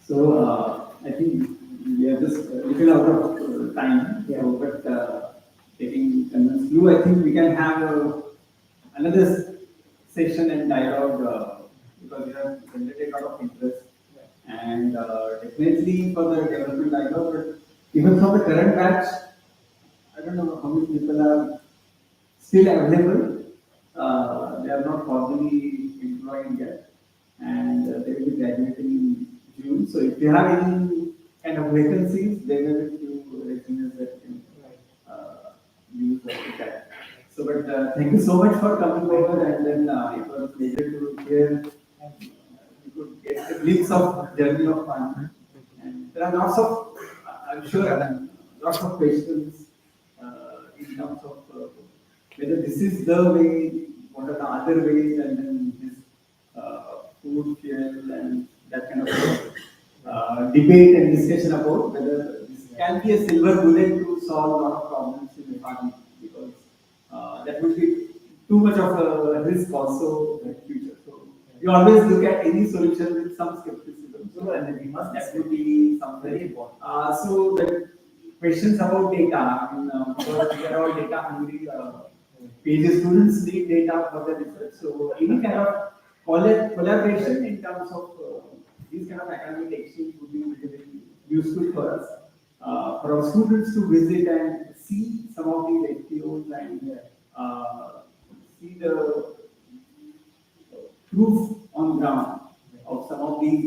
So I think we are just little out of time. Yeah. So, but taking convince you, I think we can have another session and dialogue because you have generated a lot of interest. And definitely for the development dialogue, but even from the current batch, I don't know how many people are still available. They are not formally employed yet, and they will be graduating in June. So if you have any kind of vacancies, there will be few resumes that you can use or look at. So So, but thank you so much for coming over, and then it was a pleasure to hear. You could get a glimpse of journey of Paani. And there are lots of, I'm sure, lots of questions in terms of whether this is the way, what are the other ways, and then this food, fuel, and that kind of debate and discussion about whether this can be a silver bullet to solve a lot of problems in the farming, because that would be too much of a risk also in the future. So you always look at any solution with some skepticism. So and we must definitely some very important. So the questions about data, I mean, because we are all data hungry. PhD students need data for their research. So any kind of collaboration in terms of these kind of academic exchange would be really useful for us, for our students to visit and see some of these FPOs and see the proof on ground of some of these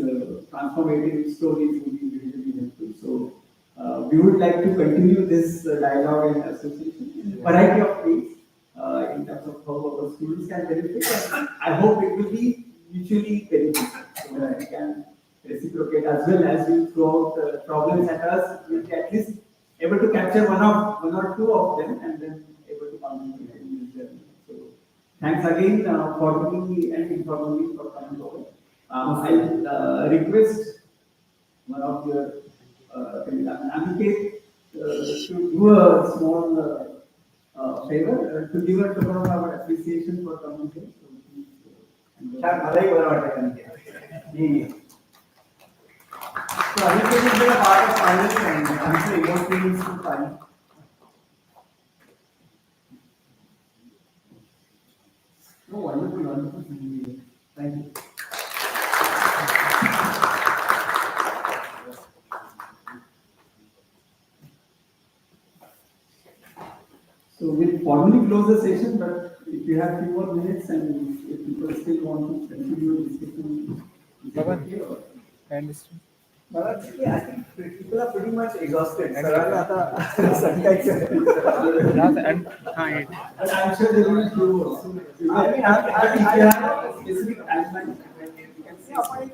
transformative stories would be really helpful. So we would like to continue this dialogue and association in a variety of ways in terms of how our students can benefit. And I hope it will be mutually beneficial, so that we can reciprocate as well as you throw out problems at us. We'll be at least able to capture one or two of them and then able to contribute in this journey. So thanks again formally and informally for coming over. I'll request one of your Aniket to do a small favor to give a token of our appreciation for coming here. छान मलाही बरं वाटतं Aniket. So Aniket is a part of Paani and answer emotions to Paani. No, wonderful. Thank you. So we'll formally close the session, but if you have few more minutes and if people still want to continue discussing, I think people are pretty much exhausted. सरांना आता संध्याकाळचं. but I'm sure there will be few more. So, I mean, I have a specific timeline. you can see आपण एक